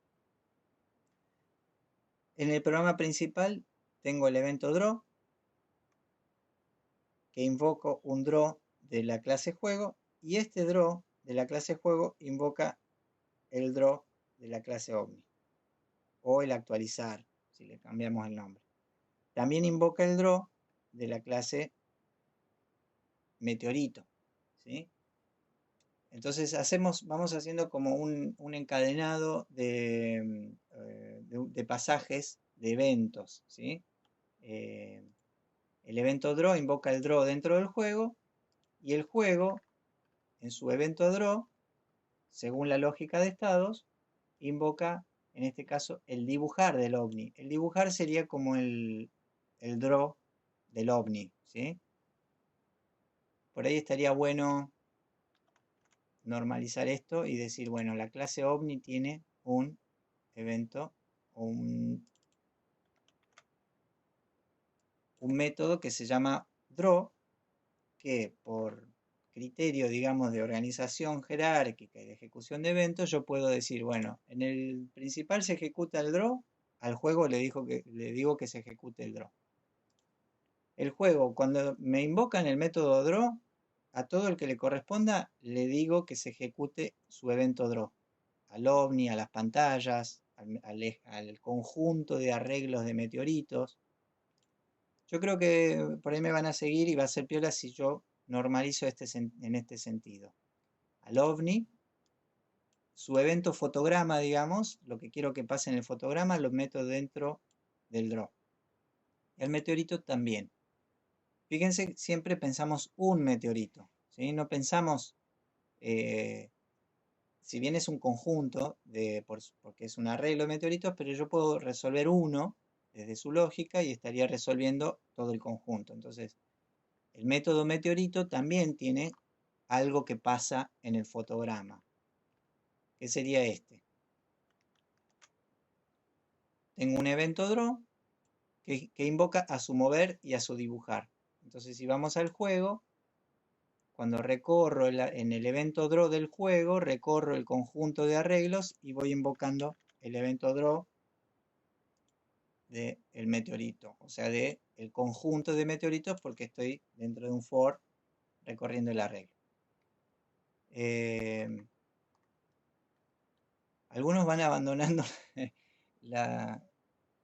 Speaker 1: En el programa principal tengo el evento draw, que invoco un draw de la clase juego, y este draw de la clase juego invoca el draw de la clase ovni, o el actualizar, si le cambiamos el nombre. También invoca el draw de la clase meteorito, ¿sí? Entonces vamos haciendo como un encadenado de pasajes de eventos, ¿sí? El evento draw invoca el draw dentro del juego y el juego, en su evento draw, según la lógica de estados, invoca, en este caso, el dibujar del ovni. El dibujar sería como el draw del ovni, ¿sí? Por ahí estaría bueno normalizar esto y decir, bueno, la clase ovni tiene un evento o un método que se llama draw, que por criterio, digamos, de organización jerárquica y de ejecución de eventos, yo puedo decir, bueno, en el principal se ejecuta el draw, al juego le digo que se ejecute el draw. El juego, cuando me invocan el método draw, a todo el que le corresponda, le digo que se ejecute su evento draw. Al ovni, a las pantallas, al conjunto de arreglos de meteoritos. Yo creo que por ahí me van a seguir y va a ser piola si yo normalizo en este sentido. Al ovni, su evento fotograma, digamos, lo que quiero que pase en el fotograma, lo meto dentro del draw. El meteorito también. Fíjense, siempre pensamos un meteorito, ¿sí? No pensamos, eh, si bien es un conjunto, porque es un arreglo de meteoritos, pero yo puedo resolver uno desde su lógica y estaría resolviendo todo el conjunto. Entonces, el método meteorito también tiene algo que pasa en el fotograma, que sería este. Tengo un evento draw que invoca a su mover y a su dibujar. Entonces, si vamos al juego, cuando recorro en el evento draw del juego, recorro el conjunto de arreglos y voy invocando el evento draw del meteorito, o sea, del conjunto de meteoritos porque estoy dentro de un for recorriendo el arreglo. Algunos van abandonando la,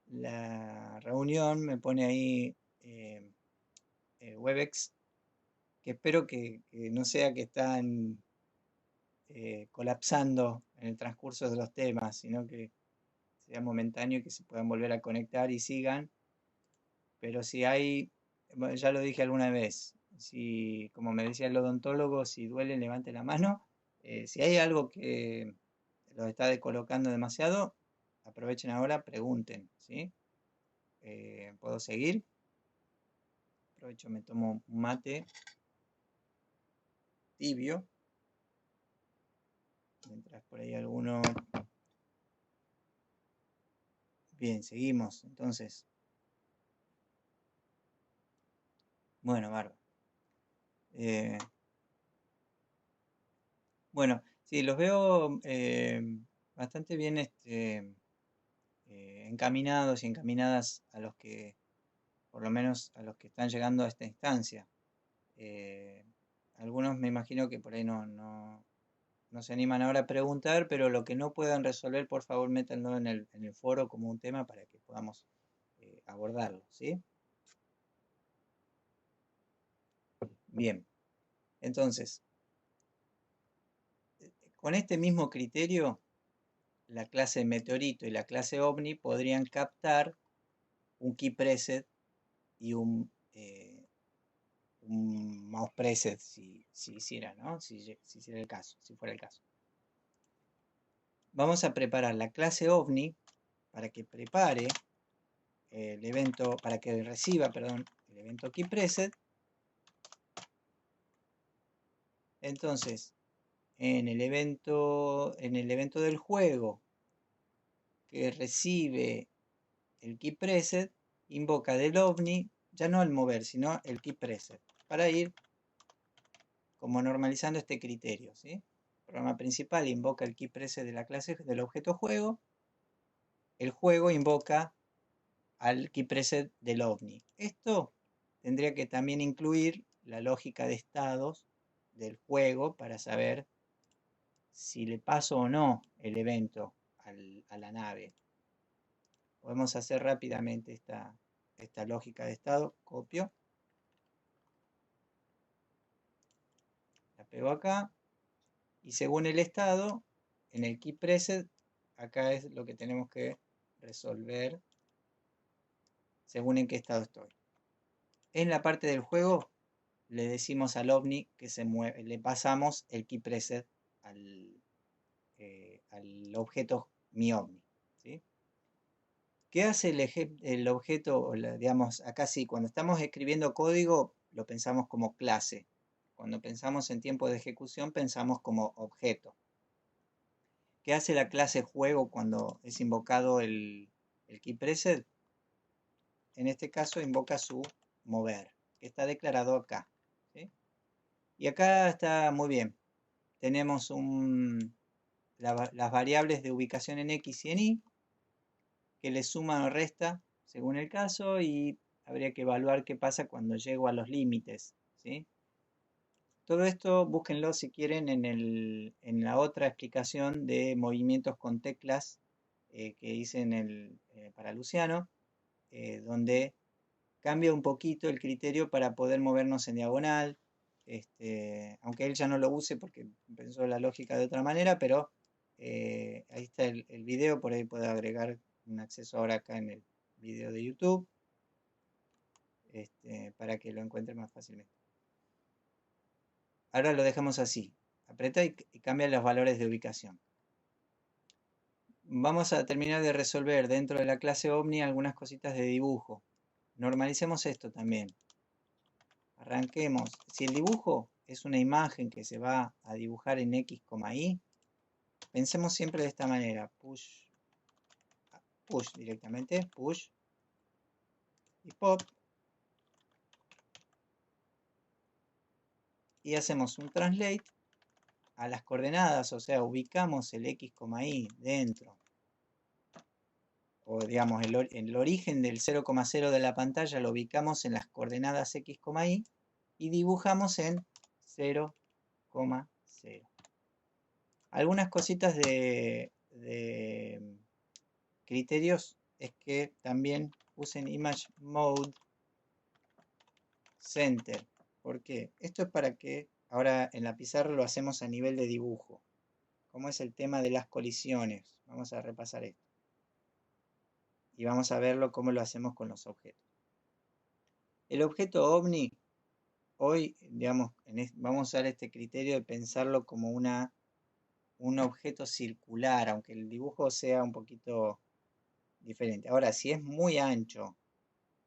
Speaker 1: la reunión, me pone ahí Webex, que espero que no sea que están colapsando en el transcurso de los temas, sino que sea momentáneo y que se puedan volver a conectar y sigan. Pero si hay, bueno, ya lo dije alguna vez, si, como me decía el odontólogo, si duele, levante la mano. Si hay algo que los está descolocando demasiado, aprovechen ahora, pregunten, ¿sí? ¿Puedo seguir? Aprovecho, me tomo un mate tibio, mientras por ahí alguno... Bien, seguimos, entonces. Bueno, bárbaro. Bueno, sí, los veo bastante bien encaminados y encaminadas a los que, por lo menos a los que están llegando a esta instancia. Eh, Algunos me imagino que por ahí no se animan ahora a preguntar, pero lo que no puedan resolver, por favor, métanlo en el foro como un tema para que podamos abordarlo, ¿sí? Bien, entonces, con este mismo criterio, la clase meteorito y la clase ovni podrían captar un key preset y un mouse preset si hiciera, ¿no? Si hiciera el caso, si fuera el caso. Vamos a preparar la clase ovni para que prepare el evento, para que reciba, perdón, el evento key preset. Entonces, en el evento del juego que recibe el key preset, invoca del ovni, ya no el mover, sino el key preset, para ir como normalizando este criterio, ¿sí? El programa principal invoca el key preset de la clase del objeto juego, el juego invoca al key preset del ovni. Esto tendría que también incluir la lógica de estados del juego para saber si le paso o no el evento a la nave. Podemos hacer rápidamente esta lógica de estado. Copio, la pego acá y según el estado, en el key preset, acá es lo que tenemos que resolver según en qué estado estoy. En la parte del juego le decimos al ovni que se mueve, le pasamos el key preset al objeto mi ovni, ¿sí? ¿Qué hace el objeto, digamos, acá sí, cuando estamos escribiendo código lo pensamos como clase, cuando pensamos en tiempo de ejecución pensamos como objeto. ¿Qué hace la clase juego cuando es invocado el key preset? En este caso invoca su mover, que está declarado acá, ¿sí? Y acá está muy bien. Tenemos las variables de ubicación en X y en Y, que le suman o resta según el caso, y habría que evaluar qué pasa cuando llego a los límites, ¿sí? Todo esto búsquenlo si quieren en la otra explicación de movimientos con teclas que hice para Luciano, donde cambia un poquito el criterio para poder movernos en diagonal, aunque él ya no lo use porque pensó la lógica de otra manera, pero ahí está el video, por ahí puedo agregar un acceso ahora acá en el video de YouTube, para que lo encuentre más fácilmente. Ahora lo dejamos así, aprieta y cambia los valores de ubicación. Vamos a terminar de resolver dentro de la clase Omni algunas cositas de dibujo. Normalicemos esto también. Arranquemos. Si el dibujo es una imagen que se va a dibujar en X, Y, pensemos siempre de esta manera. Push directamente, push y pop. Y hacemos un translate a las coordenadas, o sea, ubicamos el X, Y dentro. O digamos, el origen del 0,0 de la pantalla lo ubicamos en las coordenadas X, Y y dibujamos en 0,0. Algunas cositas de criterios es que también usen Image Mode Center. ¿Por qué? Esto es para que ahora en la pizarra lo hacemos a nivel de dibujo. ¿Cómo es el tema de las colisiones? Vamos a repasar esto. Y vamos a verlo cómo lo hacemos con los objetos. El objeto OVNI, hoy, digamos, vamos a usar este criterio de pensarlo como un objeto circular, aunque el dibujo sea un poquito diferente. Ahora, si es muy ancho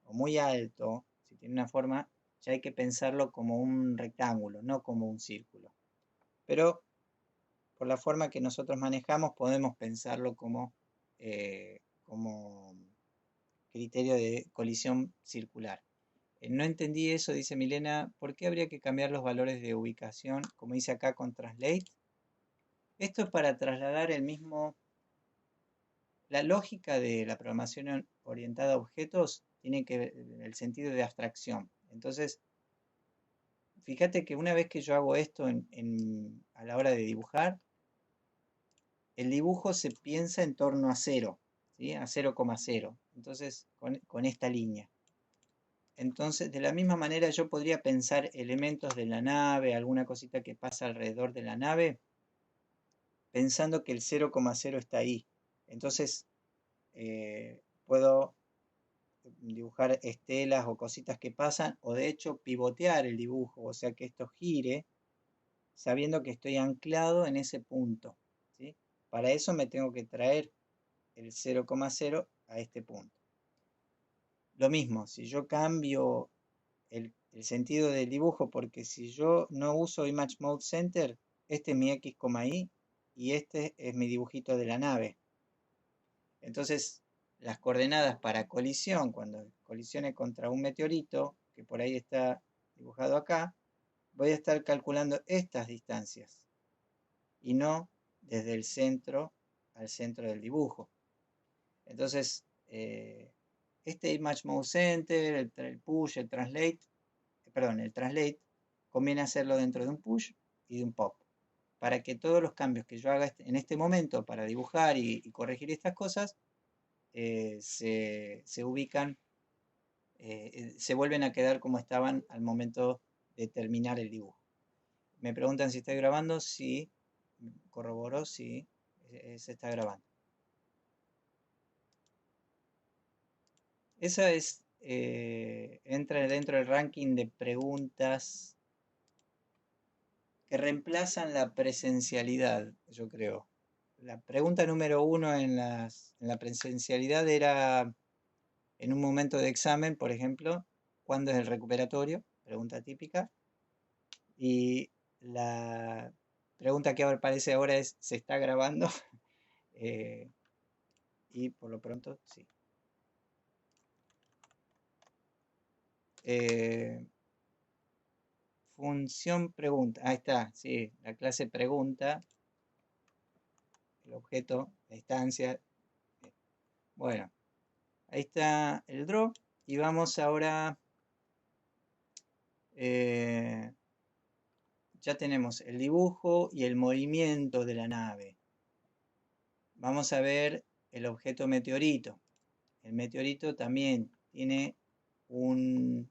Speaker 1: o muy alto, si tiene una forma, ya hay que pensarlo como un rectángulo, no como un círculo. Pero por la forma que nosotros manejamos, podemos pensarlo como criterio de colisión circular. No entendí eso, dice Milena, ¿por qué habría que cambiar los valores de ubicación, como dice acá con Translate? Esto es para trasladar la lógica de la programación orientada a objetos tiene que ver el sentido de abstracción. Entonces, fíjate que una vez que yo hago esto a la hora de dibujar, el dibujo se piensa en torno a 0, ¿sí? A 0,0. Entonces, con esta línea. Entonces, de la misma manera yo podría pensar elementos de la nave, alguna cosita que pasa alrededor de la nave, pensando que el 0,0 está ahí. Entonces, puedo dibujar estelas o cositas que pasan, o de hecho pivotear el dibujo, o sea que esto gire, sabiendo que estoy anclado en ese punto, ¿sí? Para eso me tengo que traer el 0,0 a este punto. Lo mismo, si yo cambio el sentido del dibujo, porque si yo no uso Image Mode Center, este es mi X, Y y este es mi dibujito de la nave. Entonces, las coordenadas para colisión, cuando colisione contra un meteorito, que por ahí está dibujado acá, voy a estar calculando estas distancias y no desde el centro al centro del dibujo. Entonces, este Image Mode Center, el push, el translate, conviene hacerlo dentro de un push y de un pop, para que todos los cambios que yo haga en este momento para dibujar y corregir estas cosas, se ubican, se vuelven a quedar como estaban al momento de terminar el dibujo. Me preguntan si estoy grabando, sí, corroboro, sí, se está grabando. Esa entra dentro del ranking de preguntas que reemplazan la presencialidad, yo creo. La pregunta número 1 en la presencialidad era, en un momento de examen, por ejemplo, ¿cuándo es el recuperatorio? Pregunta típica. Y la pregunta que aparece ahora es, ¿se está grabando? Y por lo pronto, sí. Función pregunta. Ahí está, sí, la clase pregunta. El objeto, la instancia. Bueno, ahí está el draw. Y vamos ahora. Ya tenemos el dibujo y el movimiento de la nave. Vamos a ver el objeto meteorito. El meteorito también tiene un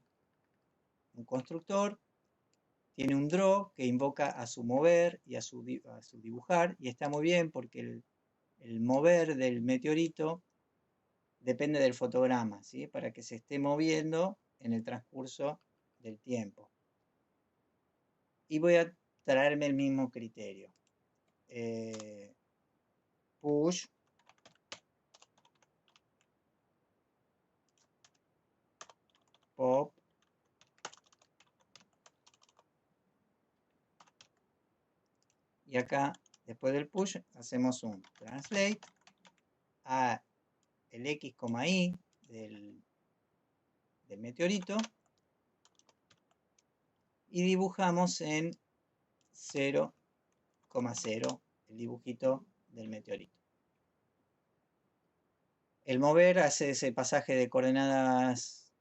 Speaker 1: constructor, tiene un draw que invoca a su mover y a su dibujar, y está muy bien porque el mover del meteorito depende del fotograma, ¿sí? Para que se esté moviendo en el transcurso del tiempo. Y voy a traerme el mismo criterio. Push pop y acá después del push hacemos un translate a el x, y del meteorito y dibujamos en 0,0 el dibujito del meteorito. El mover hace ese pasaje de coordenadas,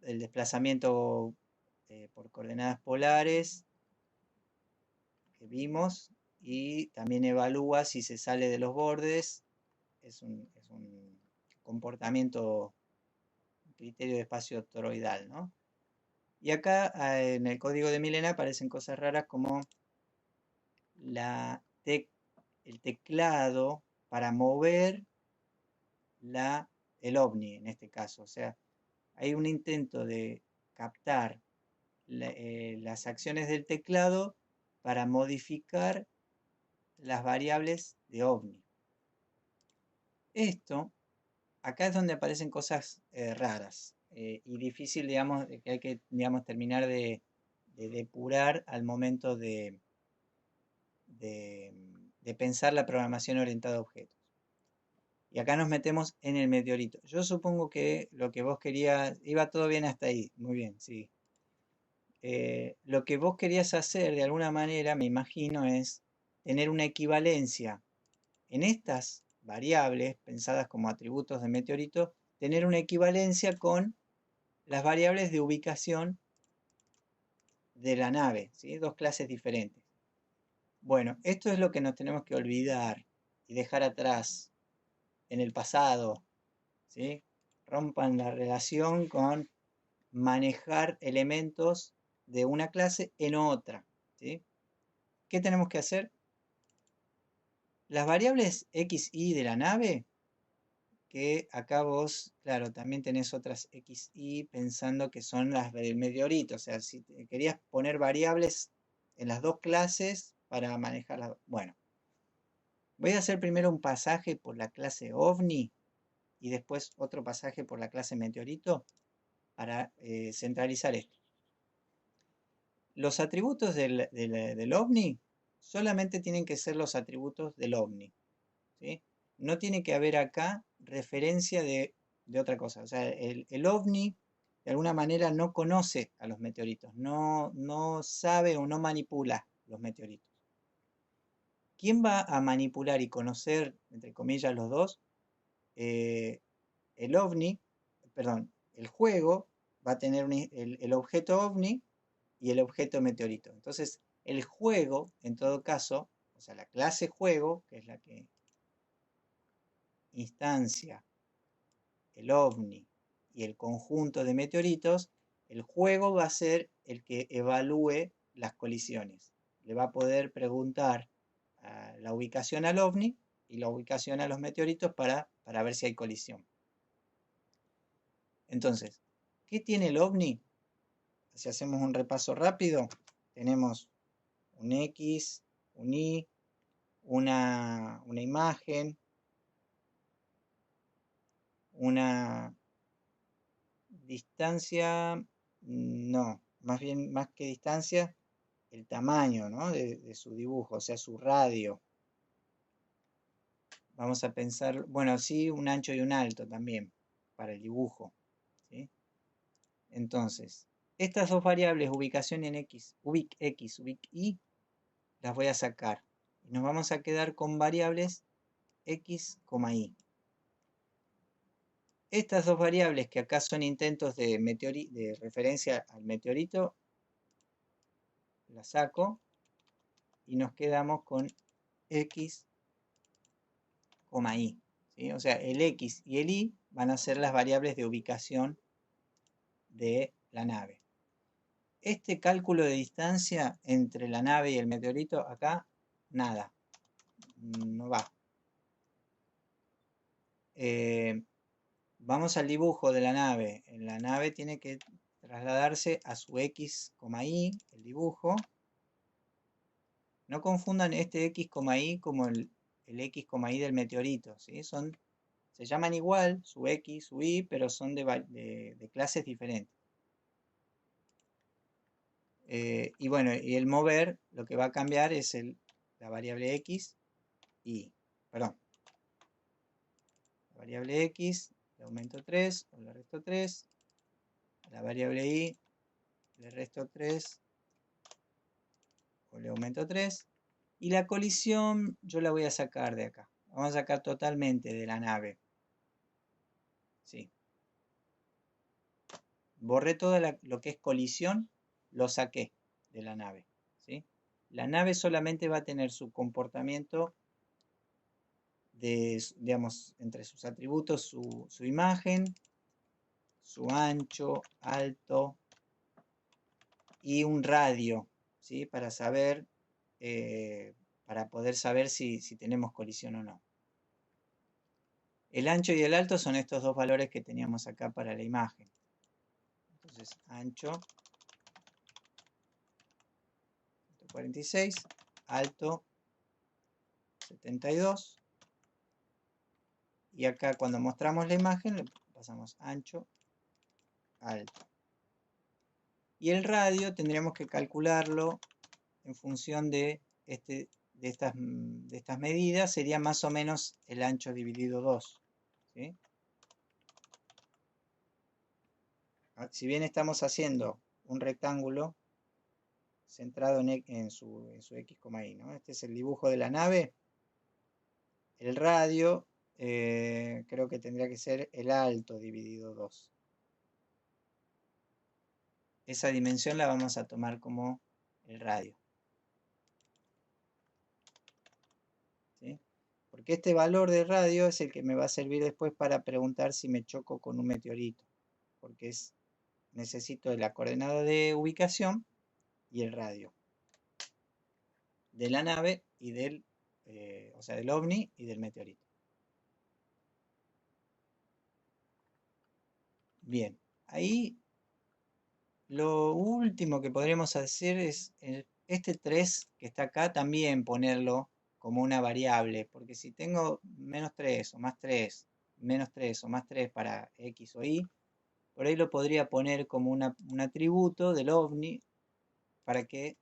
Speaker 1: el desplazamiento por coordenadas polares que vimos, y también evalúa si se sale de los bordes. Es un comportamiento, un criterio de espacio toroidal, ¿no? Y acá en el código de Milena aparecen cosas raras como el teclado para mover el ovni en este caso. O sea, hay un intento de captar las acciones del teclado para modificar las variables de ovni. Esto, acá es donde aparecen cosas raras y difícil, digamos, que hay que, digamos, terminar de depurar al momento de pensar la programación orientada a objetos. Y acá nos metemos en el meteorito. Yo supongo que lo que vos querías, iba todo bien hasta ahí, muy bien, sí. Lo que vos querías hacer de alguna manera, me imagino, es tener una equivalencia en estas variables pensadas como atributos de meteorito, tener una equivalencia con las variables de ubicación de la nave, ¿sí? Dos clases diferentes. Bueno, esto es lo que nos tenemos que olvidar y dejar atrás en el pasado, ¿sí? Rompan la relación con manejar elementos de una clase en otra, ¿sí? ¿Qué tenemos que hacer? Las variables x, y de la nave, que acá vos, claro, también tenés otras x, y pensando que son las del meteorito. O sea, si querías poner variables en las dos clases para manejarlas. Bueno, voy a hacer primero un pasaje por la clase ovni y después otro pasaje por la clase meteorito para centralizar esto. Los atributos del ovni solamente tienen que ser los atributos del ovni, ¿sí? No tiene que haber acá referencia de otra cosa. O sea, el ovni de alguna manera no conoce a los meteoritos, no sabe o no manipula los meteoritos. ¿Quién va a manipular y conocer, entre comillas, los dos? El ovni, perdón, el juego va a tener el objeto ovni y el objeto meteorito. Entonces, el juego, en todo caso, o sea, la clase juego, que es la que instancia el ovni y el conjunto de meteoritos, el juego va a ser el que evalúe las colisiones. Le va a poder preguntar la ubicación al ovni y la ubicación a los meteoritos para ver si hay colisión. Entonces, ¿qué tiene el ovni? Si hacemos un repaso rápido, tenemos un X, un Y, una imagen, una distancia, no, más bien, más que distancia, el tamaño, ¿no? de su dibujo, o sea, su radio. Vamos a pensar, bueno, sí, un ancho y un alto también, para el dibujo, ¿sí? Entonces, estas dos variables, ubicación en X, ubic X, ubic Y, las voy a sacar. Y nos vamos a quedar con variables X, Y. Estas dos variables que acá son intentos de referencia al meteorito, las saco y nos quedamos con X, Y. ¿Sí? O sea, el X y el Y van a ser las variables de ubicación de la nave. Este cálculo de distancia entre la nave y el meteorito, acá, nada, no va. Vamos al dibujo de la nave. La nave tiene que trasladarse a su x, y, el dibujo. No confundan este x, y como el x, y del meteorito, ¿sí? Se llaman igual, su x, su y, pero son de clases diferentes. Y bueno, y el mover lo que va a cambiar es la variable x y, perdón, la variable x le aumento 3 o le resto 3, a la variable y le resto 3 o le aumento 3, y la colisión yo la voy a sacar de acá. Vamos a sacar totalmente de la nave. ¿Sí? Borré todo lo que es colisión, lo saqué de la nave. ¿Sí? La nave solamente va a tener su comportamiento digamos, entre sus atributos, su imagen, su ancho, alto y un radio, ¿sí? Para saber, para poder saber si tenemos colisión o no. El ancho y el alto son estos dos valores que teníamos acá para la imagen. Entonces, ancho 146, alto 72. Y acá cuando mostramos la imagen le pasamos ancho, alto. Y el radio tendríamos que calcularlo en función de estas medidas. Sería más o menos el ancho dividido 2. ¿Sí? Si bien estamos haciendo un rectángulo centrado en su x, y, ¿no? Este es el dibujo de la nave. El radio creo que tendría que ser el alto dividido 2. Esa dimensión la vamos a tomar como el radio. ¿Sí? Porque este valor de radio es el que me va a servir después para preguntar si me choco con un meteorito. Porque necesito la coordenada de ubicación y el radio de la nave y del ovni y del meteorito. Bien, ahí lo último que podríamos hacer es este 3 que está acá también ponerlo como una variable, porque si tengo menos 3 o más 3, menos 3 o más 3 para x o y, por ahí lo podría poner como un atributo del ovni para que,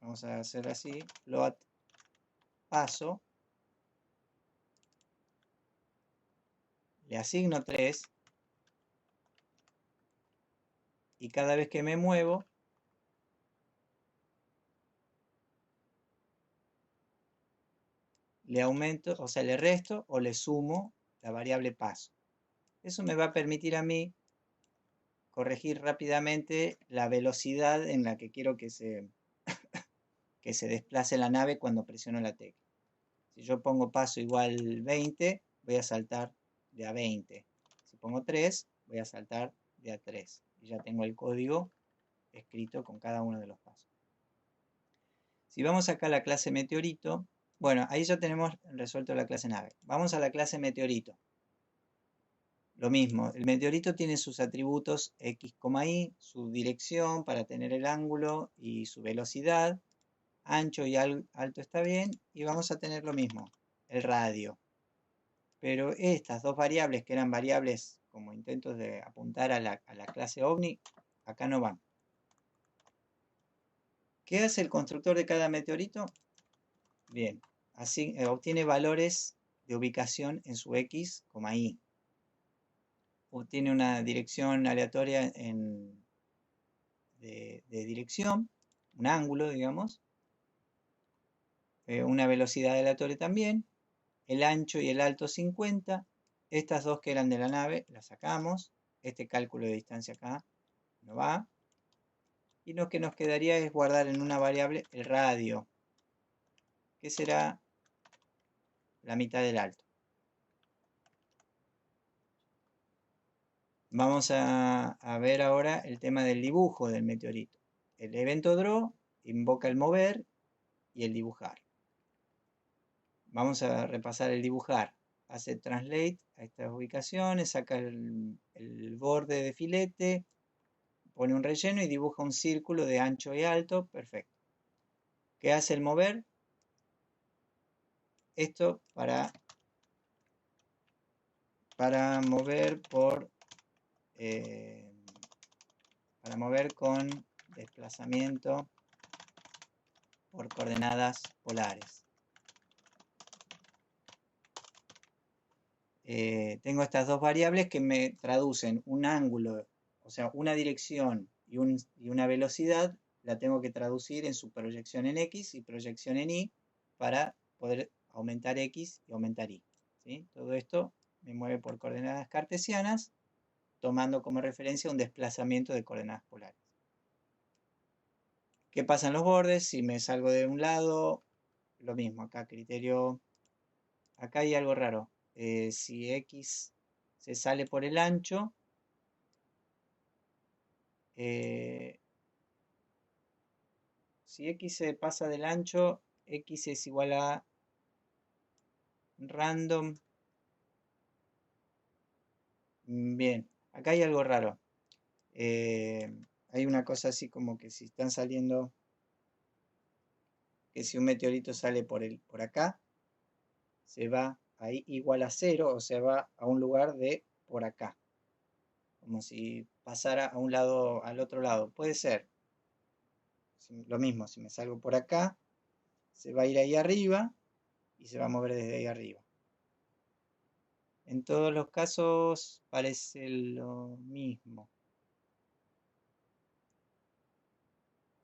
Speaker 1: vamos a hacer así, float paso, le asigno 3 y cada vez que me muevo, le aumento, o sea, le resto o le sumo la variable paso. Eso me va a permitir a mí corregir rápidamente la velocidad en la que quiero que se desplace la nave cuando presiono la tecla. Si yo pongo paso igual 20, voy a saltar de a 20. Si pongo 3, voy a saltar de a 3. Y ya tengo el código escrito con cada uno de los pasos. Si vamos acá a la clase meteorito, bueno, ahí ya tenemos resuelto la clase nave. Vamos a la clase meteorito. Lo mismo, el meteorito tiene sus atributos x, y, su dirección para tener el ángulo y su velocidad, ancho y alto está bien, y vamos a tener lo mismo, el radio. Pero estas dos variables que eran variables como intentos de apuntar a la clase OVNI, acá no van. ¿Qué hace el constructor de cada meteorito? Bien, así obtiene valores de ubicación en su x, y. Obtiene una dirección aleatoria de dirección, un ángulo, digamos, una velocidad aleatoria también, el ancho y el alto 50, estas dos que eran de la nave las sacamos, este cálculo de distancia acá no va, y lo que nos quedaría es guardar en una variable el radio, que será la mitad del alto. Vamos a ver ahora el tema del dibujo del meteorito. El evento draw invoca el mover y el dibujar. Vamos a repasar el dibujar. Hace translate a estas ubicaciones, saca el borde de filete, pone un relleno y dibuja un círculo de ancho y alto. Perfecto. ¿Qué hace el mover? Esto para mover para mover con desplazamiento por coordenadas polares. Tengo estas dos variables que me traducen un ángulo, o sea, una dirección y una velocidad, la tengo que traducir en su proyección en X y proyección en Y para poder aumentar X y aumentar Y. ¿Sí? Todo esto me mueve por coordenadas cartesianas, tomando como referencia un desplazamiento de coordenadas polares. ¿Qué pasa en los bordes? Si me salgo de un lado, lo mismo, acá criterio, acá hay algo raro. Si X se sale por el ancho, si X se pasa del ancho, X es igual a random. Bien, acá hay algo raro. Hay una cosa así como que si están saliendo, que si un meteorito sale por acá, se va ahí igual a 0 o se va a un lugar de por acá. Como si pasara a un lado, al otro lado. Puede ser. Lo mismo, si me salgo por acá, se va a ir ahí arriba y se va a mover desde ahí arriba. En todos los casos parece lo mismo.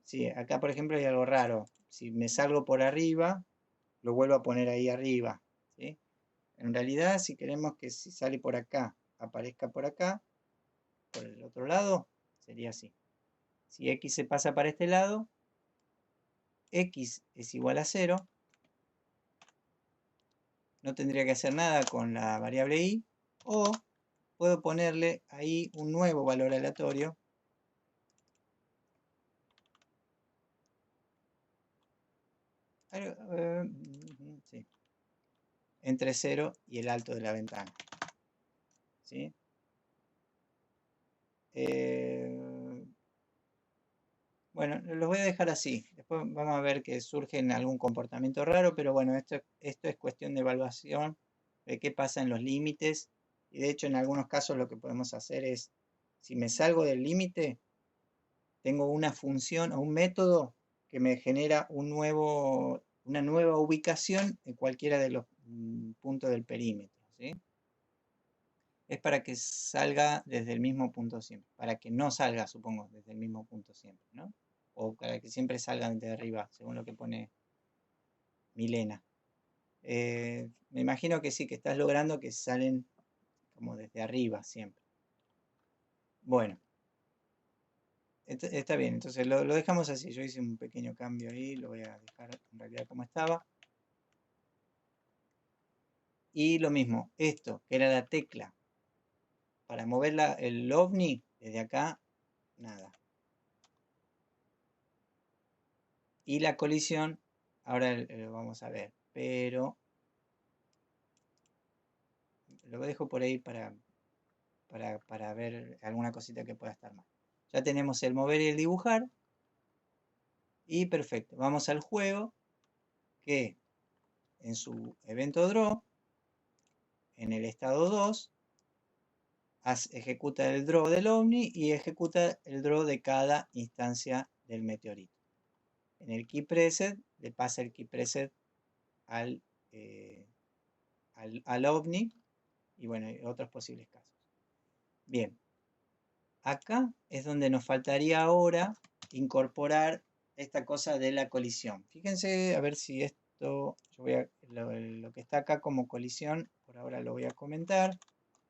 Speaker 1: Sí, acá por ejemplo hay algo raro. Si me salgo por arriba, lo vuelvo a poner ahí arriba. ¿Sí? En realidad, si queremos que si sale por acá, aparezca por acá, por el otro lado, sería así. Si X se pasa para este lado, X es igual a 0. No tendría que hacer nada con la variable Y. O puedo ponerle ahí un nuevo valor aleatorio. Sí, entre 0 y el alto de la ventana. ¿Sí? Bueno, los voy a dejar así. Después vamos a ver que surge en algún comportamiento raro, pero bueno, esto es cuestión de evaluación de qué pasa en los límites. Y de hecho, en algunos casos lo que podemos hacer es, si me salgo del límite, tengo una función o un método que me genera una nueva ubicación en cualquiera de los puntos del perímetro. ¿Sí? Es para que salga desde el mismo punto siempre. Para que no salga, supongo, desde el mismo punto siempre, ¿no? O para que siempre salgan de arriba, según lo que pone Milena. Me imagino que sí, que estás logrando que salen como desde arriba siempre. Bueno, está bien, entonces lo dejamos así. Yo hice un pequeño cambio ahí, lo voy a dejar en realidad como estaba. Y lo mismo, esto, que era la tecla para mover el ovni, desde acá, nada. Y la colisión, ahora lo vamos a ver, pero lo dejo por ahí para ver alguna cosita que pueda estar mal. Ya tenemos el mover y el dibujar. Y perfecto, vamos al juego que en su evento draw, en el estado 2, ejecuta el draw del ovni y ejecuta el draw de cada instancia del meteorito. En el key preset le pasa el key preset al, al ovni y bueno, otros posibles casos. Bien, acá es donde nos faltaría ahora incorporar esta cosa de la colisión. Fíjense a ver si esto, lo que está acá como colisión, por ahora lo voy a comentar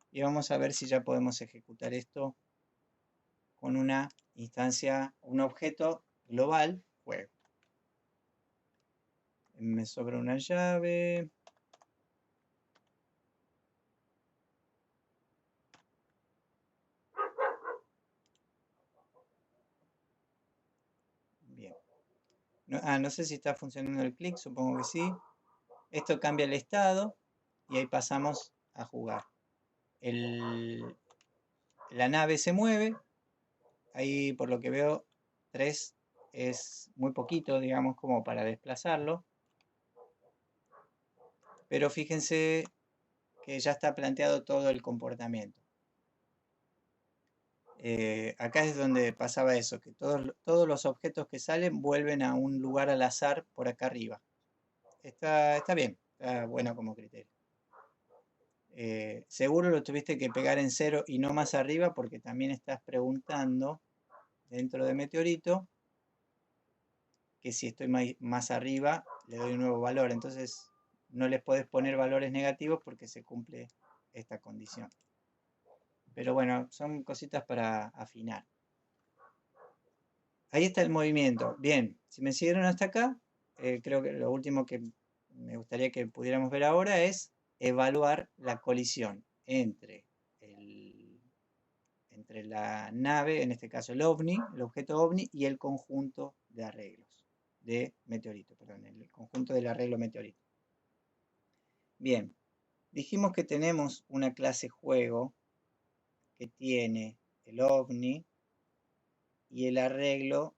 Speaker 1: y vamos a ver si ya podemos ejecutar esto con una instancia, un objeto global, juego. Me sobra una llave. No sé si está funcionando el clic, supongo que sí. Esto cambia el estado y ahí pasamos a jugar. La nave se mueve, ahí por lo que veo 3 es muy poquito, digamos, como para desplazarlo, pero fíjense que ya está planteado todo el comportamiento. Acá es donde pasaba eso, que todos los objetos que salen vuelven a un lugar al azar por acá arriba. Está bien, está bueno como criterio. Seguro lo tuviste que pegar en 0 y no más arriba porque también estás preguntando dentro de Meteorito que si estoy más arriba le doy un nuevo valor. Entonces no les podés poner valores negativos porque se cumple esta condición. Pero bueno, son cositas para afinar. Ahí está el movimiento. Bien, si me siguieron hasta acá, creo que lo último que me gustaría que pudiéramos ver ahora es evaluar la colisión entre la nave, en este caso el OVNI, el objeto OVNI, y el conjunto de arreglos de meteorito, perdón, el conjunto del arreglo meteorito. Bien, dijimos que tenemos una clase juego que tiene el OVNI y el arreglo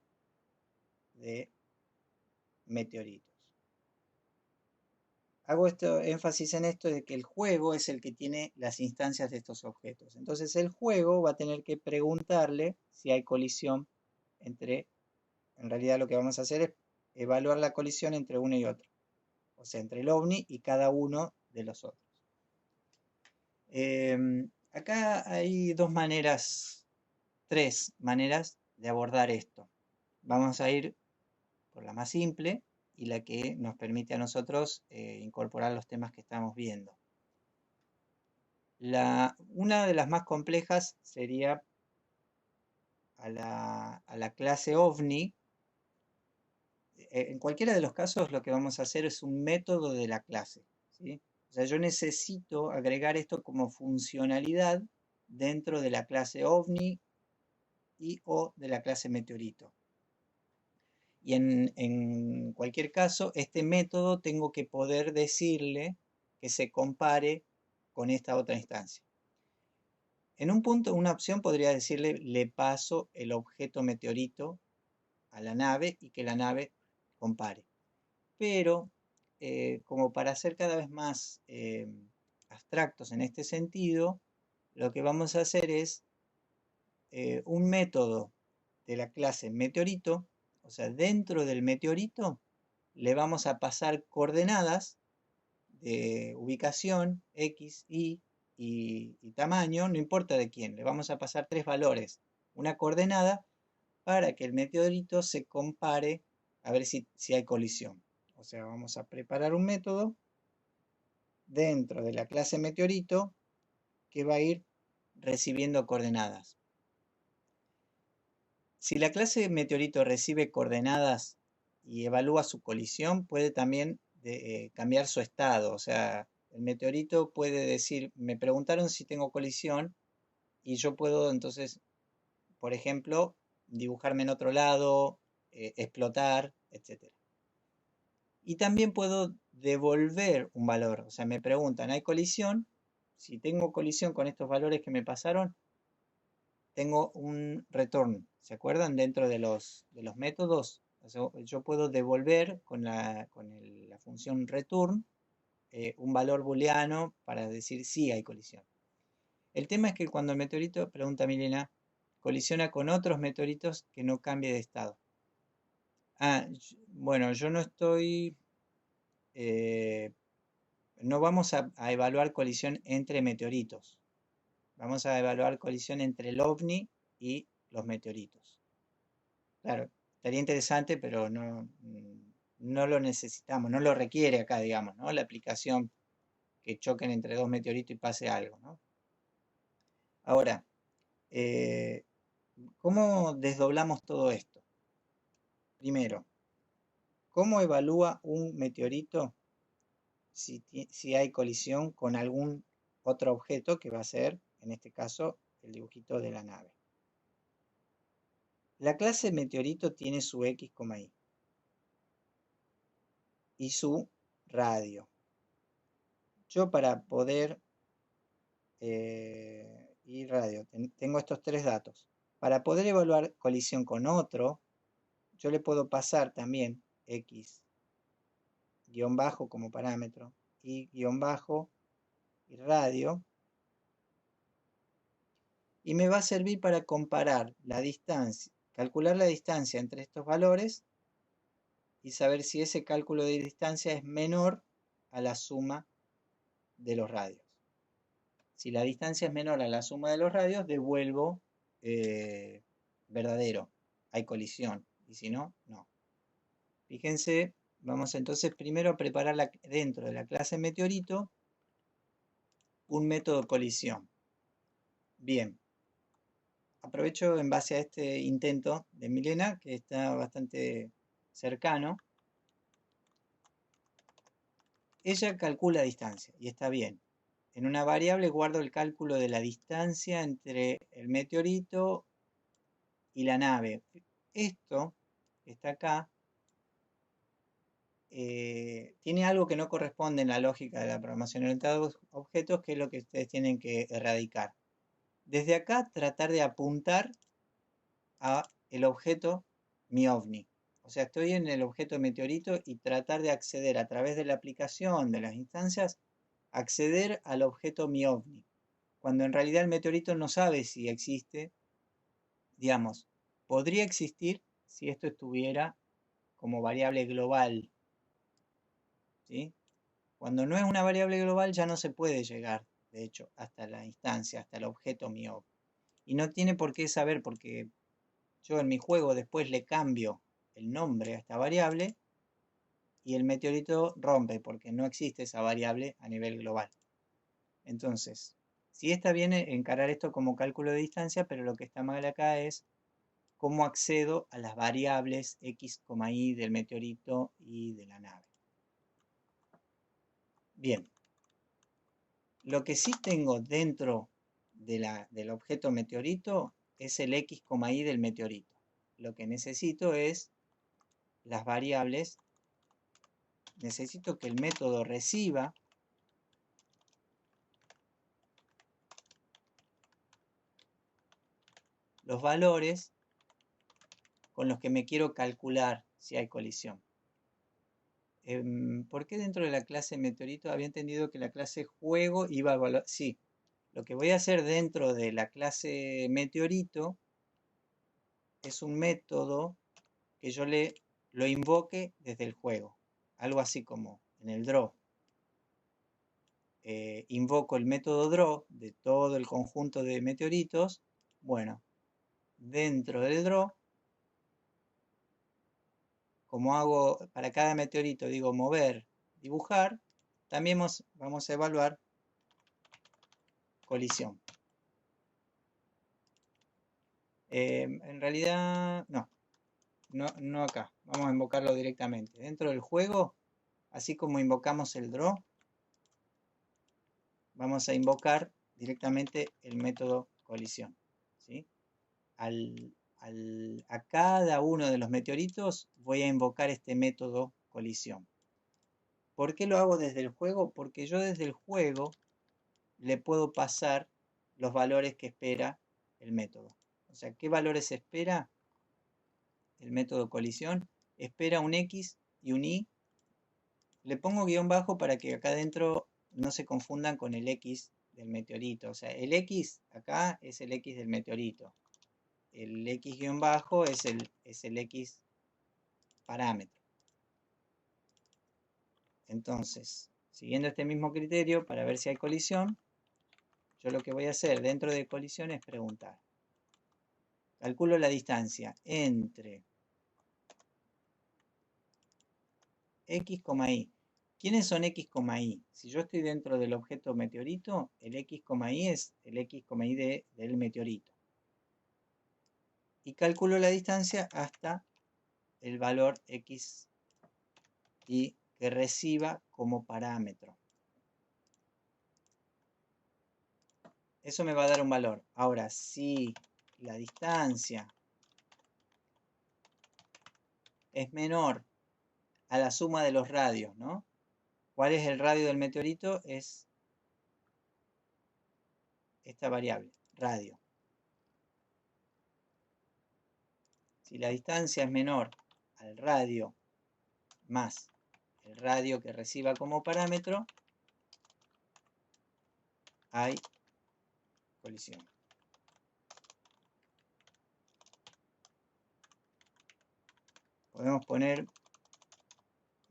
Speaker 1: de meteoritos. Hago énfasis en esto de que el juego es el que tiene las instancias de estos objetos. Entonces el juego va a tener que preguntarle si hay colisión entre, en realidad lo que vamos a hacer es evaluar la colisión entre uno y otro. O sea, entre el OVNI y cada uno de los otros. Acá hay tres maneras de abordar esto. Vamos a ir por la más simple y la que nos permite a nosotros incorporar los temas que estamos viendo. Una de las más complejas sería a la clase OVNI. En cualquiera de los casos lo que vamos a hacer es un método de la clase, ¿sí? O sea, yo necesito agregar esto como funcionalidad dentro de la clase OVNI y o de la clase meteorito. Y en cualquier caso, este método tengo que poder decirle que se compare con esta otra instancia. En un punto, una opción podría decirle, le paso el objeto meteorito a la nave y que la nave compare. Pero, como para ser cada vez más abstractos en este sentido, lo que vamos a hacer es un método de la clase meteorito, o sea, dentro del meteorito le vamos a pasar coordenadas de ubicación, X, Y y tamaño, no importa de quién, le vamos a pasar 3 valores, una coordenada para que el meteorito se compare a ver si hay colisión. O sea, vamos a preparar un método dentro de la clase meteorito que va a ir recibiendo coordenadas. Si la clase meteorito recibe coordenadas y evalúa su colisión, puede también cambiar su estado. O sea, el meteorito puede decir, me preguntaron si tengo colisión y yo puedo entonces, por ejemplo, dibujarme en otro lado, explotar, etc. Y también puedo devolver un valor. O sea, me preguntan, ¿hay colisión? Si tengo colisión con estos valores que me pasaron, tengo un return. ¿Se acuerdan? Dentro de los métodos, o sea, yo puedo devolver con la función return un valor booleano para decir si hay colisión. El tema es que cuando el meteorito, pregunta Milena, colisiona con otros meteoritos que no cambie de estado. Bueno, yo no estoy... no vamos a evaluar colisión entre meteoritos. Vamos a evaluar colisión entre el OVNI y los meteoritos. Claro, estaría interesante, pero no lo necesitamos, no lo requiere acá, digamos, ¿no? La aplicación que choquen entre dos meteoritos y pase algo, ¿no? Ahora, ¿cómo desdoblamos todo esto? Primero, ¿cómo evalúa un meteorito si hay colisión con algún otro objeto que va a ser, en este caso, el dibujito de la nave? La clase meteorito tiene su X, Y. y su radio. Yo para poder y radio, tengo estos tres datos. Para poder evaluar colisión con otro, yo le puedo pasar también x guión bajo como parámetro y guión bajo y radio, y me va a servir para comparar la distancia, calcular la distancia entre estos valores y saber si ese cálculo de distancia es menor a la suma de los radios. Si la distancia es menor a la suma de los radios, devuelvo verdadero, hay colisión, y si no, no. Fíjense, vamos entonces primero a preparar dentro de la clase meteorito un método colisión. Bien, aprovecho en base a este intento de Milena, que está bastante cercano. Ella calcula distancia, y está bien. En una variable guardo el cálculo de la distancia entre el meteorito y la nave. Esto que está acá tiene algo que no corresponde en la lógica de la programación orientada a objetos, que es lo que ustedes tienen que erradicar. Desde acá tratar de apuntar a el objeto mi ovni. O sea, estoy en el objeto meteorito y tratar de acceder a través de la aplicación de las instancias, acceder al objeto mi ovni. Cuando en realidad el meteorito no sabe si existe, digamos, podría existir si esto estuviera como variable global, ¿sí? Cuando no es una variable global ya no se puede llegar, de hecho, hasta la instancia, hasta el objeto mi ovni. Y no tiene por qué saber, porque yo en mi juego después le cambio el nombre a esta variable y el meteorito rompe porque no existe esa variable a nivel global. Entonces, sí está bien encarar esto como cálculo de distancia, pero lo que está mal acá es cómo accedo a las variables x, y del meteorito y de la nave. Bien, lo que sí tengo dentro del objeto meteorito es el x, y del meteorito. Lo que necesito es las variables. Necesito que el método reciba los valores con los que me quiero calcular si hay colisión. ¿Por qué dentro de la clase meteorito había entendido que la clase juego iba a evaluar? Sí, lo que voy a hacer dentro de la clase meteorito es un método que yo lo invoque desde el juego. Algo así como en el draw. Invoco el método draw de todo el conjunto de meteoritos. Bueno, dentro del draw, como hago para cada meteorito, digo mover, dibujar, también vamos a evaluar colisión. En realidad, no acá. Vamos a invocarlo directamente. Dentro del juego, así como invocamos el draw, vamos a invocar directamente el método colisión, ¿sí? A cada uno de los meteoritos voy a invocar este método colisión. ¿Por qué lo hago desde el juego? Porque yo desde el juego le puedo pasar los valores que espera el método. O sea, ¿qué valores espera el método colisión? Espera un X y un Y. Le pongo guión bajo para que acá adentro no se confundan con el X del meteorito. O sea, el X acá es el X del meteorito. El X guión bajo es el X parámetro. Entonces, siguiendo este mismo criterio, para ver si hay colisión, yo lo que voy a hacer dentro de colisión es preguntar. Calculo la distancia entre X, Y. ¿Quiénes son X, Y? Si yo estoy dentro del objeto meteorito, el X, Y es el X, Y del meteorito. Y calculo la distancia hasta el valor X y que reciba como parámetro. Eso me va a dar un valor. Ahora, si la distancia es menor a la suma de los radios, ¿no? ¿Cuál es el radio del meteorito? Es esta variable, radio. Si la distancia es menor al radio más el radio que reciba como parámetro, hay colisión. Podemos poner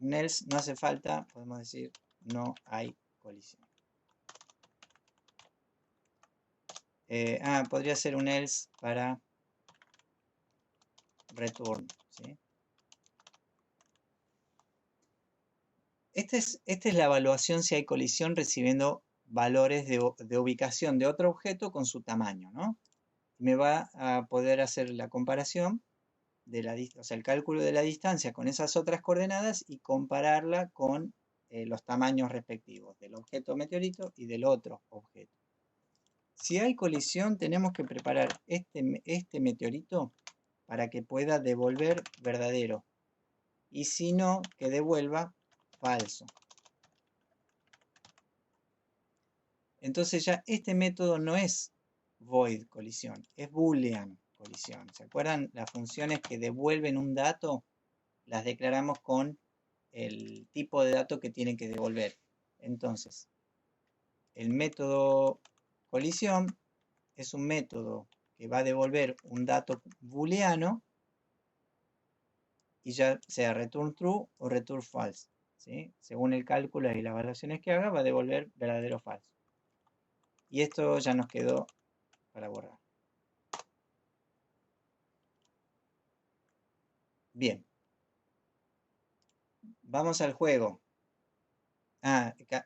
Speaker 1: un else, no hace falta, podemos decir no hay colisión. Podría ser un else para return, ¿sí? Esta es la evaluación si hay colisión recibiendo valores de ubicación de otro objeto con su tamaño, ¿no? Me va a poder hacer la comparación de o sea, el cálculo de la distancia con esas otras coordenadas y compararla con los tamaños respectivos del objeto meteorito y del otro objeto. Si hay colisión, tenemos que preparar este meteorito para que pueda devolver verdadero. Y si no, que devuelva falso. Entonces ya este método no es void colisión, es boolean colisión. ¿Se acuerdan? Las funciones que devuelven un dato las declaramos con el tipo de dato que tienen que devolver. Entonces, el método colisión es un método que va a devolver un dato booleano y ya sea return true o return false, ¿sí? Según el cálculo y las evaluaciones que haga, va a devolver verdadero o falso. Y esto ya nos quedó para borrar. Bien. Vamos al juego.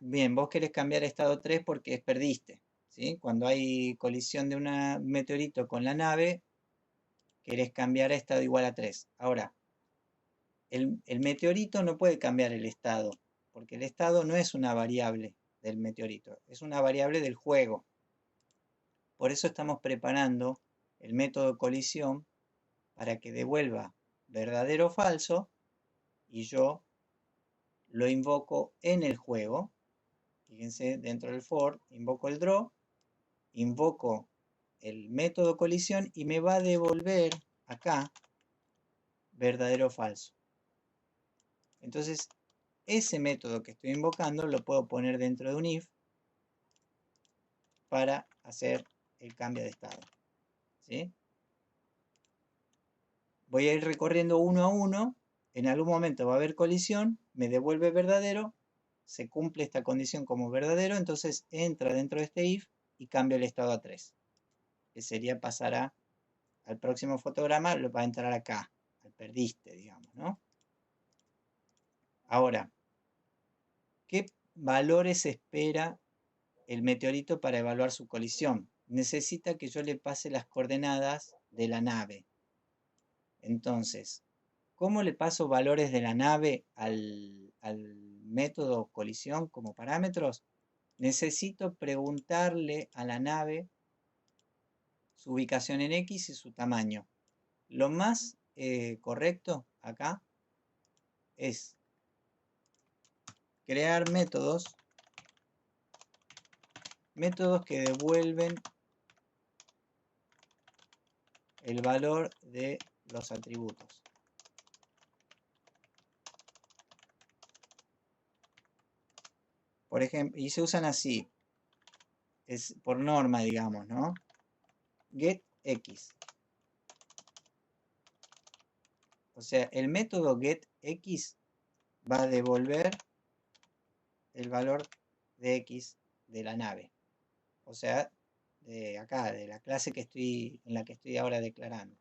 Speaker 1: Bien, vos querés cambiar estado 3 porque perdiste, ¿sí? Cuando hay colisión de un meteorito con la nave, querés cambiar a estado igual a 3. Ahora, el meteorito no puede cambiar el estado, porque el estado no es una variable del meteorito, es una variable del juego. Por eso estamos preparando el método colisión para que devuelva verdadero o falso y yo lo invoco en el juego. Fíjense, dentro del for, invoco el draw, invoco el método colisión y me va a devolver acá verdadero o falso. Entonces, ese método que estoy invocando lo puedo poner dentro de un if para hacer el cambio de estado, ¿sí? Voy a ir recorriendo uno a uno. En algún momento va a haber colisión, me devuelve verdadero, se cumple esta condición como verdadero, entonces entra dentro de este if y cambio el estado a 3, que sería pasar al próximo fotograma, lo va a entrar acá, al perdiste, digamos, ¿no? Ahora, ¿qué valores espera el meteorito para evaluar su colisión? Necesita que yo le pase las coordenadas de la nave. Entonces, ¿cómo le paso valores de la nave al método colisión como parámetros? Necesito preguntarle a la nave su ubicación en X y su tamaño. Lo más correcto acá es crear métodos que devuelven el valor de los atributos. Por ejemplo, y se usan así, es por norma, digamos, ¿no? Get X. O sea, el método getX va a devolver el valor de X de la nave. O sea, de acá, de la clase en la que estoy ahora declarando.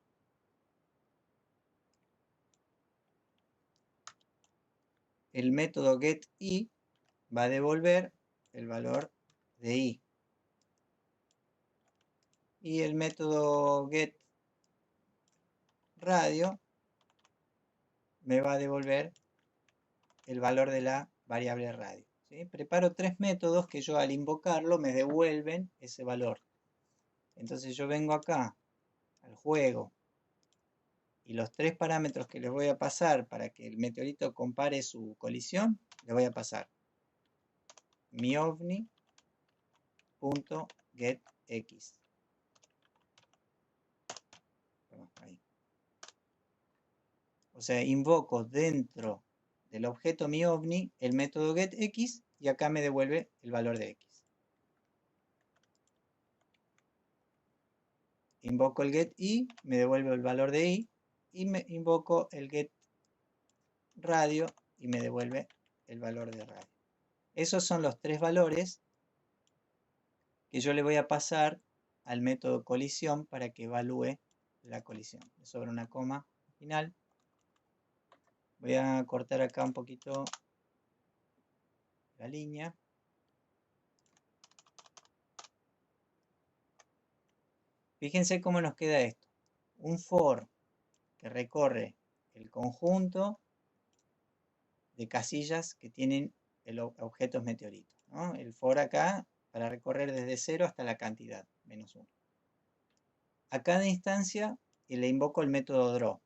Speaker 1: El método getY va a devolver el valor de Y. Y el método getRadio me va a devolver el valor de la variable radio, ¿sí? Preparo tres métodos que yo al invocarlo me devuelven ese valor. Entonces yo vengo acá al juego Y los tres parámetros que les voy a pasar para que el meteorito compare su colisión, le voy a pasar miovni.getX. Ahí. O sea, invoco dentro del objeto miovni el método getX y acá me devuelve el valor de X. Invoco el getY, me devuelve el valor de Y, y me invoco el getRadio y me devuelve el valor de radio. Esos son los tres valores que yo le voy a pasar al método colisión para que evalúe la colisión. Me sobra una coma al final. Voy a cortar acá un poquito la línea. Fíjense cómo nos queda esto. Un for que recorre el conjunto de casillas que tienen objetos meteoritos, ¿no? El for acá para recorrer desde 0 hasta la cantidad, menos 1. A cada instancia le invoco el método draw.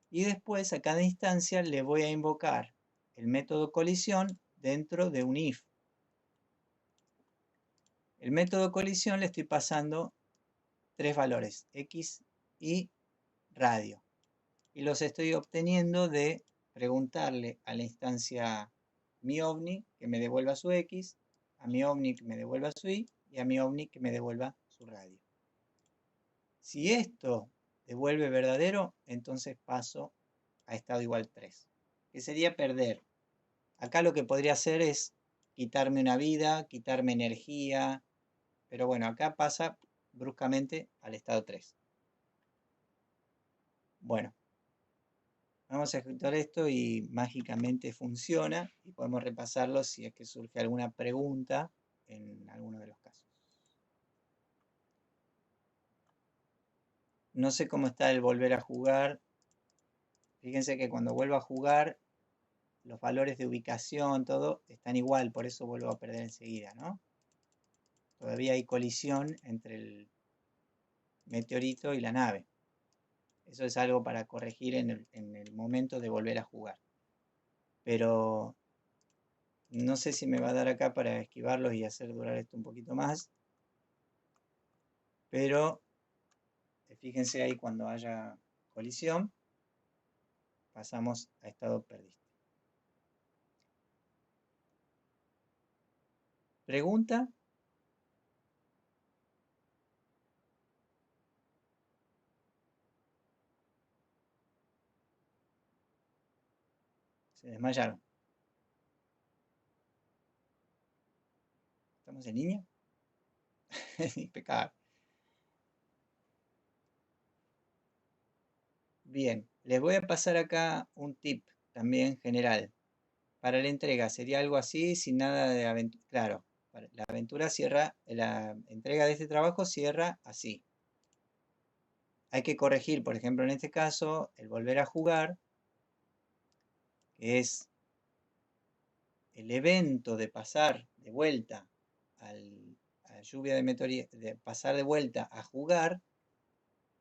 Speaker 1: Y después a cada instancia le voy a invocar el método colisión dentro de un if. El método colisión le estoy pasando tres valores, X y radio. Y los estoy obteniendo de preguntarle a la instancia miovni que me devuelva su X, a miovni que me devuelva su Y y a miovni que me devuelva su radio. Si esto devuelve verdadero, entonces paso a estado igual 3, que sería perder. Acá lo que podría hacer es quitarme una vida, quitarme energía, pero bueno, acá pasa bruscamente al estado 3. Bueno, vamos a ejecutar esto y mágicamente funciona y podemos repasarlo si es que surge alguna pregunta en alguno de los casos. No sé cómo está el volver a jugar. Fíjense que cuando vuelvo a jugar, los valores de ubicación, todo, están igual, por eso vuelvo a perder enseguida, ¿no? Todavía hay colisión entre el meteorito y la nave. Eso es algo para corregir en el momento de volver a jugar. Pero no sé si me va a dar acá para esquivarlos y hacer durar esto un poquito más. Pero fíjense ahí cuando haya colisión, pasamos a estado perdiste. ¿Pregunta? Se desmayaron. ¿Estamos en línea? Impecable. Bien, les voy a pasar acá un tip también general. Para la entrega sería algo así, sin nada de aventura. Claro, la aventura cierra, la entrega de este trabajo cierra así. Hay que corregir, por ejemplo, en este caso, el volver a jugar, que es el evento de pasar de vuelta a lluvia de meteoritos, de pasar de vuelta a jugar,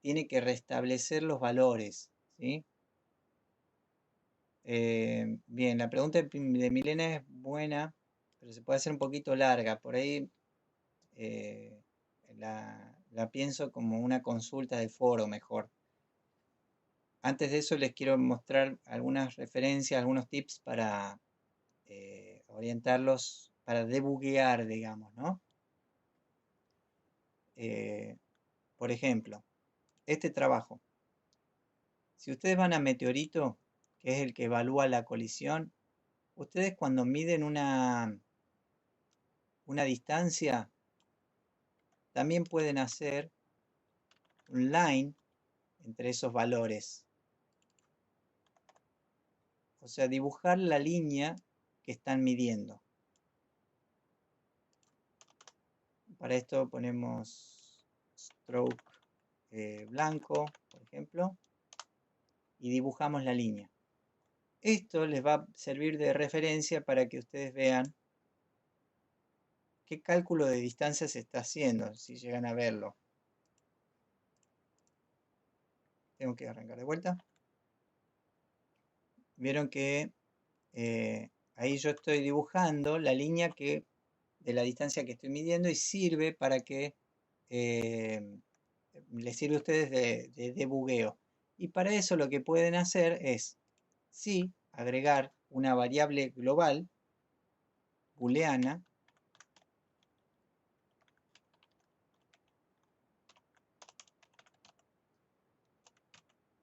Speaker 1: tiene que restablecer los valores, ¿sí? Bien, la pregunta de Milena es buena, pero se puede hacer un poquito larga. Por ahí la pienso como una consulta de foro mejor. Antes de eso les quiero mostrar algunas referencias, algunos tips para orientarlos, para debuguear, digamos, ¿no? Por ejemplo, este trabajo. Si ustedes van a Meteorito, que es el que evalúa la colisión, ustedes cuando miden una distancia, también pueden hacer un line entre esos valores. O sea, dibujar la línea que están midiendo. Para esto ponemos stroke blanco, por ejemplo, y dibujamos la línea. Esto les va a servir de referencia para que ustedes vean qué cálculo de distancia se está haciendo, si llegan a verlo. tengo que arrancar de vuelta. Vieron que ahí yo estoy dibujando la línea de la distancia que estoy midiendo y sirve para que les sirve a ustedes de debugueo. Y para eso lo que pueden hacer es, sí, agregar una variable global booleana,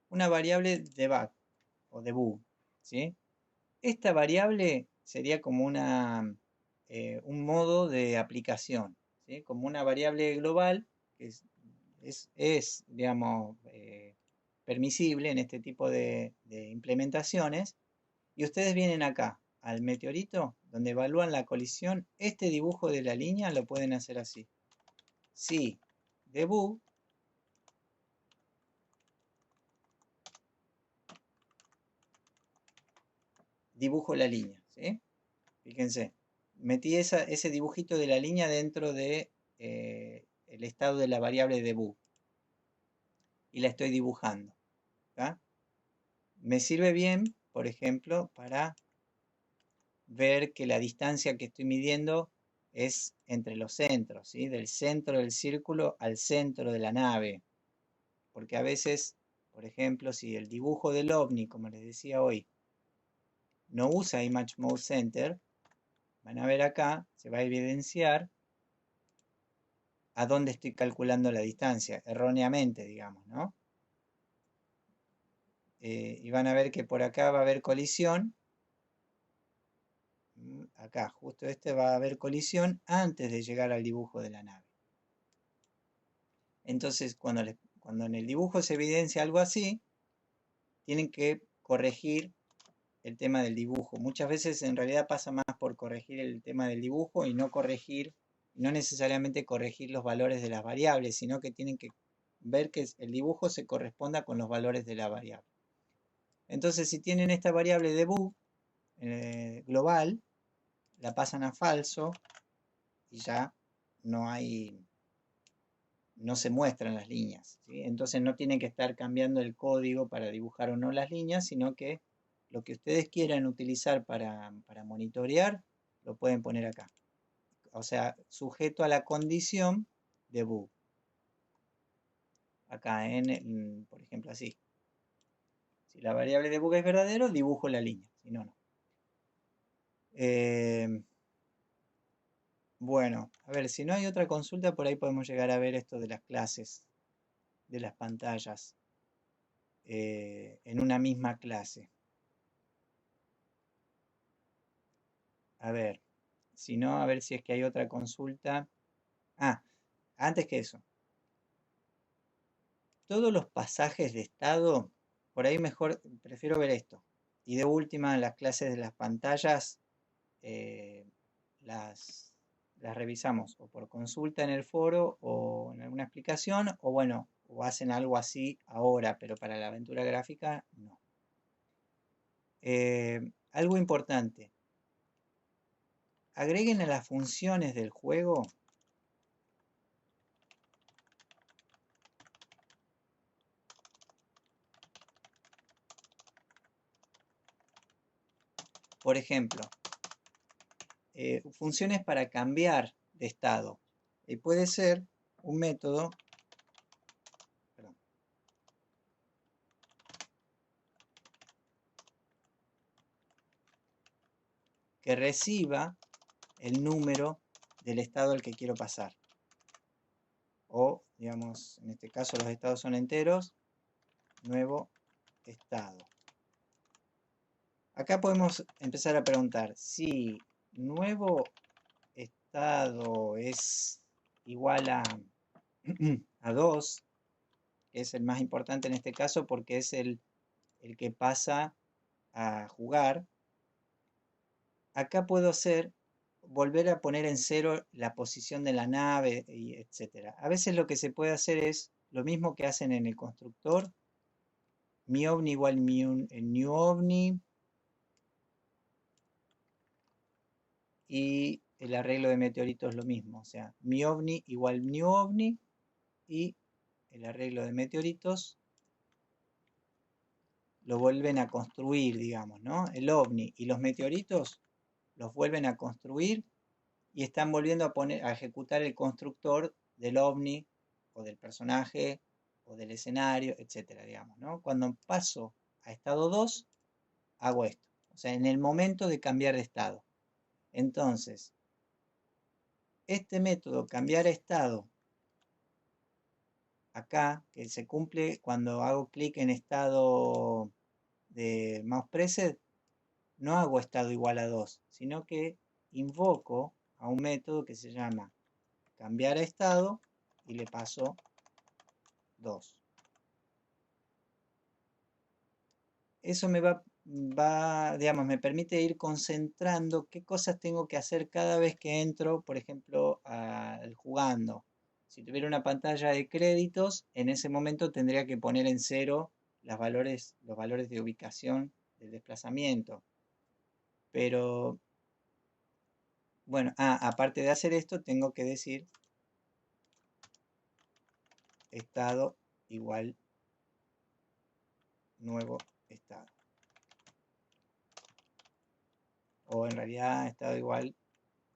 Speaker 1: una variable debug o debug, ¿sí? Esta variable sería como un modo de aplicación, ¿sí? Como una variable global que digamos, permisible en este tipo de implementaciones. Y ustedes vienen acá al meteorito, donde evalúan la colisión. Este dibujo de la línea lo pueden hacer así. Sí, debug, dibujo la línea, ¿sí? Fíjense, metí ese dibujito de la línea dentro de el estado de la variable debug y la estoy dibujando. ¿Tá? Me sirve bien, por ejemplo, para ver que la distancia que estoy midiendo es entre los centros, ¿sí? Del centro del círculo al centro de la nave. Porque a veces, por ejemplo, si el dibujo del ovni, como les decía hoy, no usa Image Mode Center, van a ver acá, se va a evidenciar a dónde estoy calculando la distancia, erróneamente, digamos, ¿no? Y van a ver que por acá va a haber colisión. Acá, justo va a haber colisión antes de llegar al dibujo de la nave. Entonces, cuando en el dibujo se evidencia algo así, tienen que corregir el tema del dibujo. Muchas veces en realidad pasa más por corregir el tema del dibujo y no necesariamente corregir los valores de las variables, sino que tienen que ver que el dibujo se corresponda con los valores de la variable. Entonces, si tienen esta variable debug global, la pasan a falso y ya no se muestran las líneas, ¿sí? Entonces no tienen que estar cambiando el código para dibujar o no las líneas, sino que lo que ustedes quieran utilizar para monitorear, lo pueden poner acá. O sea, sujeto a la condición debug. Acá, por ejemplo, así. Si la variable debug es verdadero, dibujo la línea. Si no, no. Bueno, a ver, si no hay otra consulta, por ahí podemos llegar a ver esto de las clases, de las pantallas, en una misma clase. A ver, si no, a ver si es que hay otra consulta. Ah, antes que eso, todos los pasajes de estado, por ahí mejor, prefiero ver esto. Y de última, las clases de las pantallas, eh, las, las revisamos o por consulta en el foro o en alguna explicación, o bueno, o hacen algo así ahora, pero para la aventura gráfica no. Algo importante, agreguen a las funciones del juego por ejemplo, funciones para cambiar de estado. Puede ser un método, perdón, que reciba el número del estado al que quiero pasar. O, digamos, en este caso los estados son enteros, nuevo estado. Acá podemos empezar a preguntar si nuevo estado es igual a 2, que es el más importante en este caso porque es el que pasa a jugar. Acá puedo volver a poner en cero la posición de la nave, y etc. A veces lo que se puede hacer es lo mismo que hacen en el constructor. Mi ovni igual new ovni. Y el arreglo de meteoritos es lo mismo. O sea, mi ovni igual new ovni. Y el arreglo de meteoritos lo vuelven a construir, digamos, ¿no? El ovni y los meteoritos los vuelven a construir y están volviendo a ejecutar el constructor del ovni o del personaje o del escenario, etcétera, digamos, ¿no? Cuando paso a estado 2 hago esto. O sea, en el momento de cambiar de estado. Entonces, este método, cambiar estado, acá, que se cumple cuando hago clic en estado de mouse preset, no hago estado igual a 2, sino que invoco a un método que se llama cambiar a estado y le paso 2. Eso digamos, me permite ir concentrando qué cosas tengo que hacer cada vez que entro, por ejemplo, al jugando. Si tuviera una pantalla de créditos, en ese momento tendría que poner en cero los valores de ubicación del desplazamiento. Pero, bueno, aparte de hacer esto, tengo que decir estado igual nuevo estado. O en realidad estado igual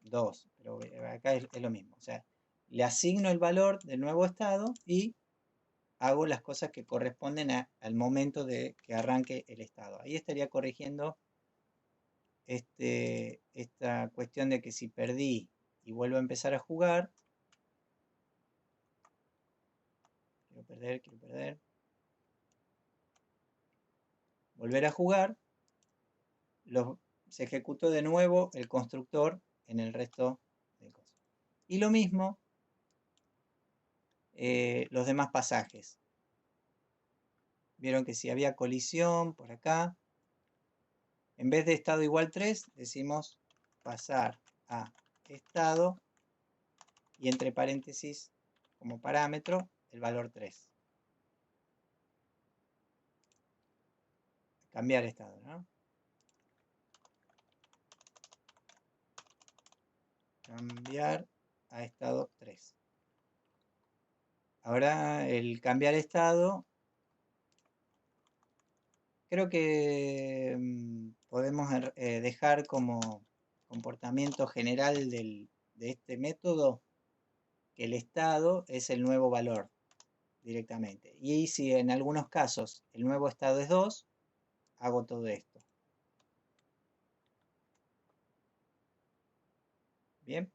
Speaker 1: 2, pero acá es lo mismo. O sea, le asigno el valor del nuevo estado y hago las cosas que corresponden al momento de que arranque el estado. Ahí estaría corrigiendo esta cuestión de que si perdí y vuelvo a empezar a jugar, quiero perder, volver a jugar, se ejecutó de nuevo el constructor en el resto de cosas. Y lo mismo los demás pasajes. Vieron que si había colisión por acá, en vez de estado igual 3, decimos pasar a estado y entre paréntesis como parámetro el valor 3. Cambiar estado, ¿no? Cambiar a estado 3. Ahora el cambiar estado, creo que podemos dejar como comportamiento general de este método que el estado es el nuevo valor directamente. Y si en algunos casos el nuevo estado es 2, hago todo esto. Bien.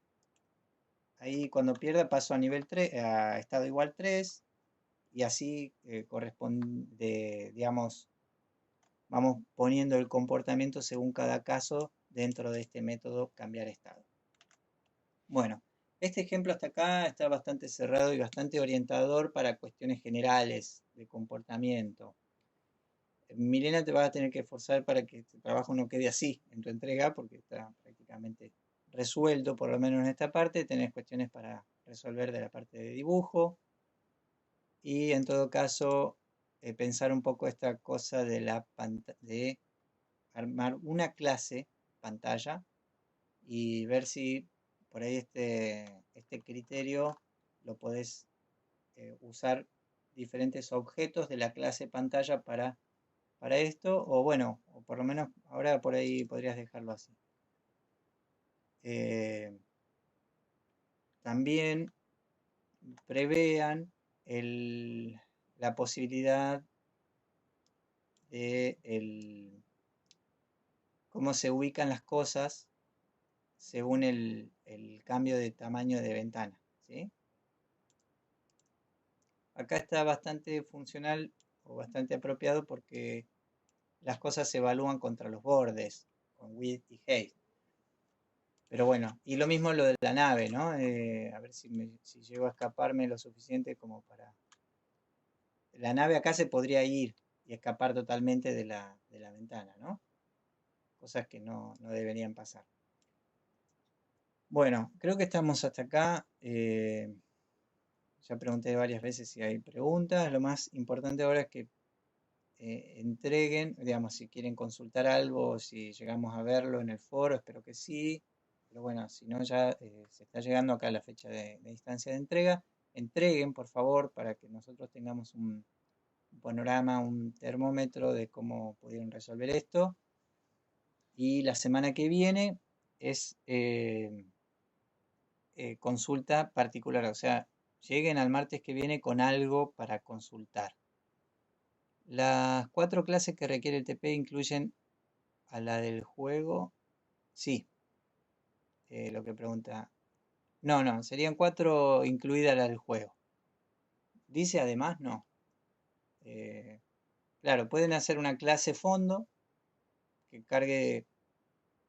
Speaker 1: Ahí cuando pierda paso a nivel 3, a estado igual 3 y así corresponde, digamos, vamos poniendo el comportamiento según cada caso dentro de este método cambiar estado. Bueno, este ejemplo hasta acá está bastante cerrado y bastante orientador para cuestiones generales de comportamiento. Milena, te vas a tener que esforzar para que este trabajo no quede así en tu entrega, porque está prácticamente resuelto, por lo menos en esta parte. Tenés cuestiones para resolver de la parte de dibujo. Y en todo caso, pensar un poco esta cosa de armar una clase pantalla y ver si por ahí este criterio lo podés usar diferentes objetos de la clase pantalla para esto, o bueno, o por lo menos ahora por ahí podrías dejarlo así. También prevean la posibilidad de cómo se ubican las cosas según el cambio de tamaño de ventana, ¿sí? Acá está bastante funcional o bastante apropiado porque las cosas se evalúan contra los bordes, con width y height. Pero bueno, y lo mismo lo de la nave, ¿no? A ver si llego a escaparme lo suficiente como para... La nave acá se podría ir y escapar totalmente de la ventana, ¿no? Cosas que no deberían pasar. Bueno, creo que estamos hasta acá. Ya pregunté varias veces si hay preguntas. Lo más importante ahora es que entreguen, digamos, si quieren consultar algo, si llegamos a verlo en el foro, espero que sí. Pero bueno, si no, ya se está llegando acá la fecha de instancia de entrega. Entreguen, por favor, para que nosotros tengamos un panorama, un termómetro de cómo pudieron resolver esto. Y la semana que viene es consulta particular, o sea, lleguen al martes que viene con algo para consultar. Las 4 clases que requiere el TP incluyen a la del juego. Sí, lo que pregunta. No, no, serían 4 incluida la del juego. Dice además, no. Eh, claro, pueden hacer una clase fondo que cargue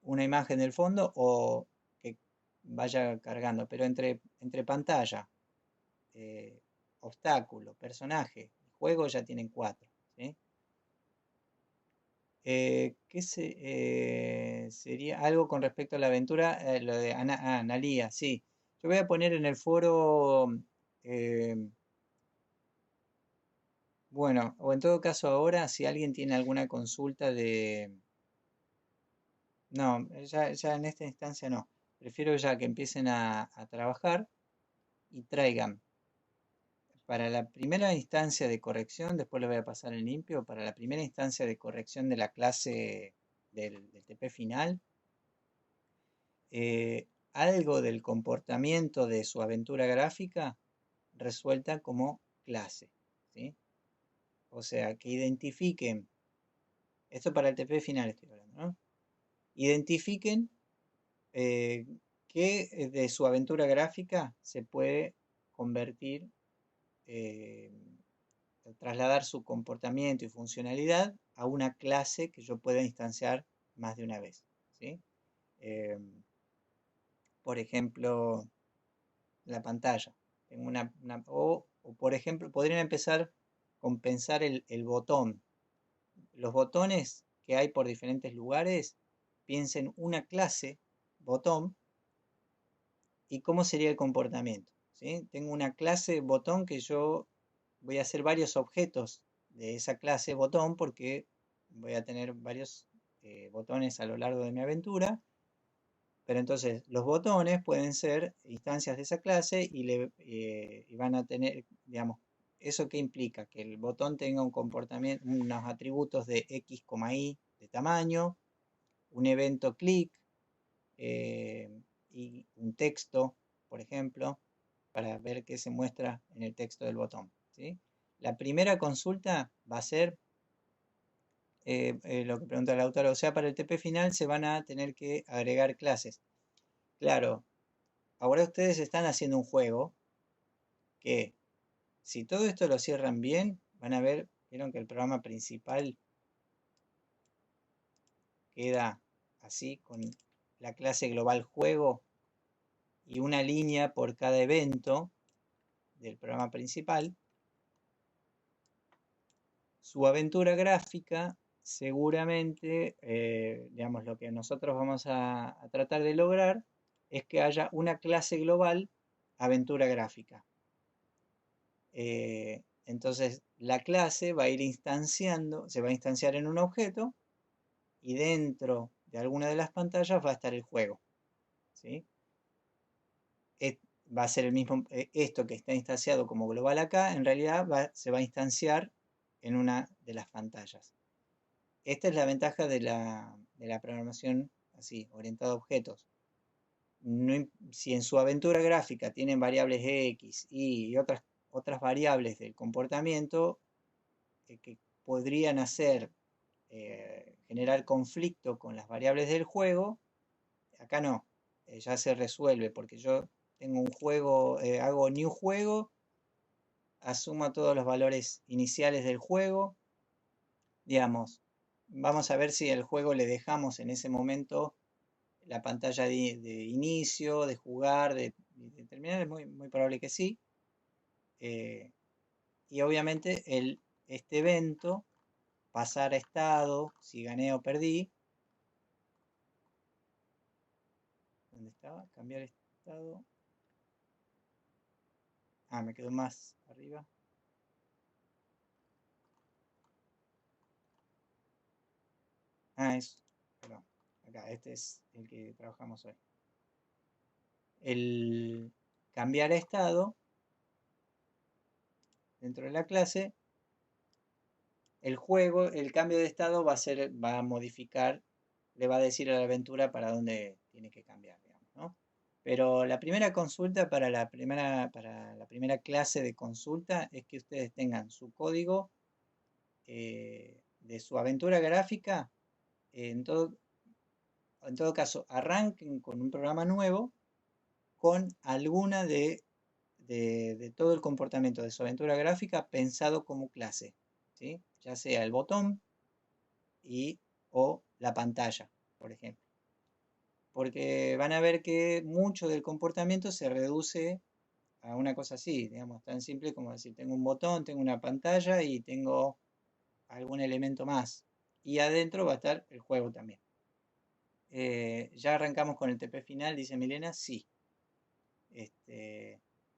Speaker 1: una imagen del fondo o que vaya cargando, pero entre pantalla, eh, obstáculo, personaje, juego ya tienen 4. ¿Sí? Sería algo con respecto a la aventura? Lo de Analía, sí. Yo voy a poner en el foro, eh, bueno, o en todo caso ahora, si alguien tiene alguna consulta de... No, ya en esta instancia no. Prefiero ya que empiecen a trabajar y traigan para la primera instancia de corrección, después lo voy a pasar en limpio, para la primera instancia de corrección de la clase del TP final, algo del comportamiento de su aventura gráfica resuelta como clase, ¿sí? O sea, que identifiquen, esto para el TP final estoy hablando, ¿no? Identifiquen qué de su aventura gráfica se puede convertir, eh, trasladar su comportamiento y funcionalidad a una clase que yo pueda instanciar más de una vez, ¿sí? Eh, por ejemplo, la pantalla. Tengo o, por ejemplo, podrían empezar con pensar el botón. Los botones que hay por diferentes lugares, piensen una clase botón y cómo sería el comportamiento. ¿Sí? Tengo una clase botón que yo voy a hacer varios objetos de esa clase botón porque voy a tener varios botones a lo largo de mi aventura. Pero entonces los botones pueden ser instancias de esa clase y van a tener, digamos, ¿eso qué implica? Que el botón tenga un comportamiento, unos atributos de X, Y de tamaño, un evento clic eh, y un texto, por ejemplo, para ver qué se muestra en el texto del botón. ¿Sí? La primera consulta va a ser lo que pregunta el autor, o sea, para el TP final se van a tener que agregar clases. Claro, ahora ustedes están haciendo un juego que, si todo esto lo cierran bien, van a ver, vieron que el programa principal queda así, con la clase global juego y una línea por cada evento del programa principal. Su aventura gráfica, seguramente, digamos, lo que nosotros vamos a tratar de lograr es que haya una clase global aventura gráfica. Entonces, la clase va a ir instanciando, se va a instanciar en un objeto y dentro de alguna de las pantallas va a estar el juego. ¿Sí? Va a ser el mismo, esto que está instanciado como global acá, en realidad se va a instanciar en una de las pantallas. Esta es la ventaja de la programación así, orientada a objetos. No, si en su aventura gráfica tienen variables X, Y y otras variables del comportamiento que podrían hacer generar conflicto con las variables del juego, acá no, ya se resuelve porque yo tengo un juego, hago new juego, asumo todos los valores iniciales del juego, digamos, vamos a ver si al juego le dejamos en ese momento la pantalla de inicio, de jugar, de terminar, es muy probable que sí. Y obviamente este evento, pasar a estado, si gané o perdí, ¿dónde estaba? Cambiar estado. Me quedó más arriba. Perdón, acá, este es el que trabajamos hoy. El cambiar estado dentro de la clase el juego, el cambio de estado va a modificar, le va a decir a la aventura para dónde tiene que cambiar, digamos, ¿no? Pero la primera consulta para la primera clase de consulta es que ustedes tengan su código de su aventura gráfica. En todo caso, arranquen con un programa nuevo con alguna de todo el comportamiento de su aventura gráfica pensado como clase, ¿sí? Ya sea el botón o la pantalla, por ejemplo. Porque van a ver que mucho del comportamiento se reduce a una cosa así, digamos, tan simple como decir, tengo un botón, tengo una pantalla y tengo algún elemento más. Y adentro va a estar el juego también. Ya arrancamos con el TP final, dice Milena, sí.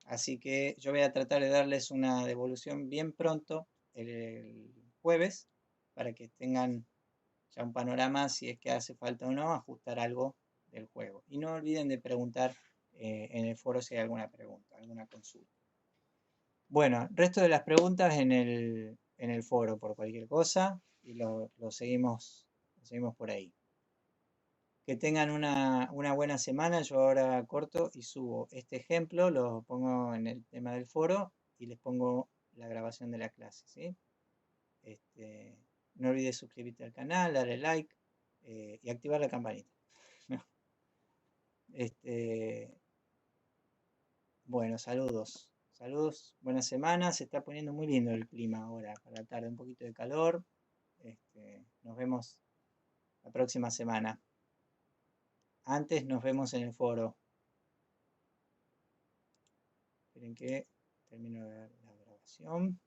Speaker 1: Así que yo voy a tratar de darles una devolución bien pronto el jueves para que tengan ya un panorama si es que hace falta o no ajustar algo del juego. Y no olviden de preguntar en el foro si hay alguna pregunta, alguna consulta. Bueno, resto de las preguntas en el foro por cualquier cosa y lo seguimos por ahí. Que tengan una buena semana. Yo ahora corto y subo este ejemplo, lo pongo en el tema del foro y les pongo la grabación de la clase, ¿sí? No olvides suscribirte al canal, darle like y activar la campanita. Bueno, saludos. Saludos, buena semana. Se está poniendo muy lindo el clima ahora, para la tarde, un poquito de calor. Nos vemos la próxima semana. Antes nos vemos en el foro. Esperen que termino la grabación.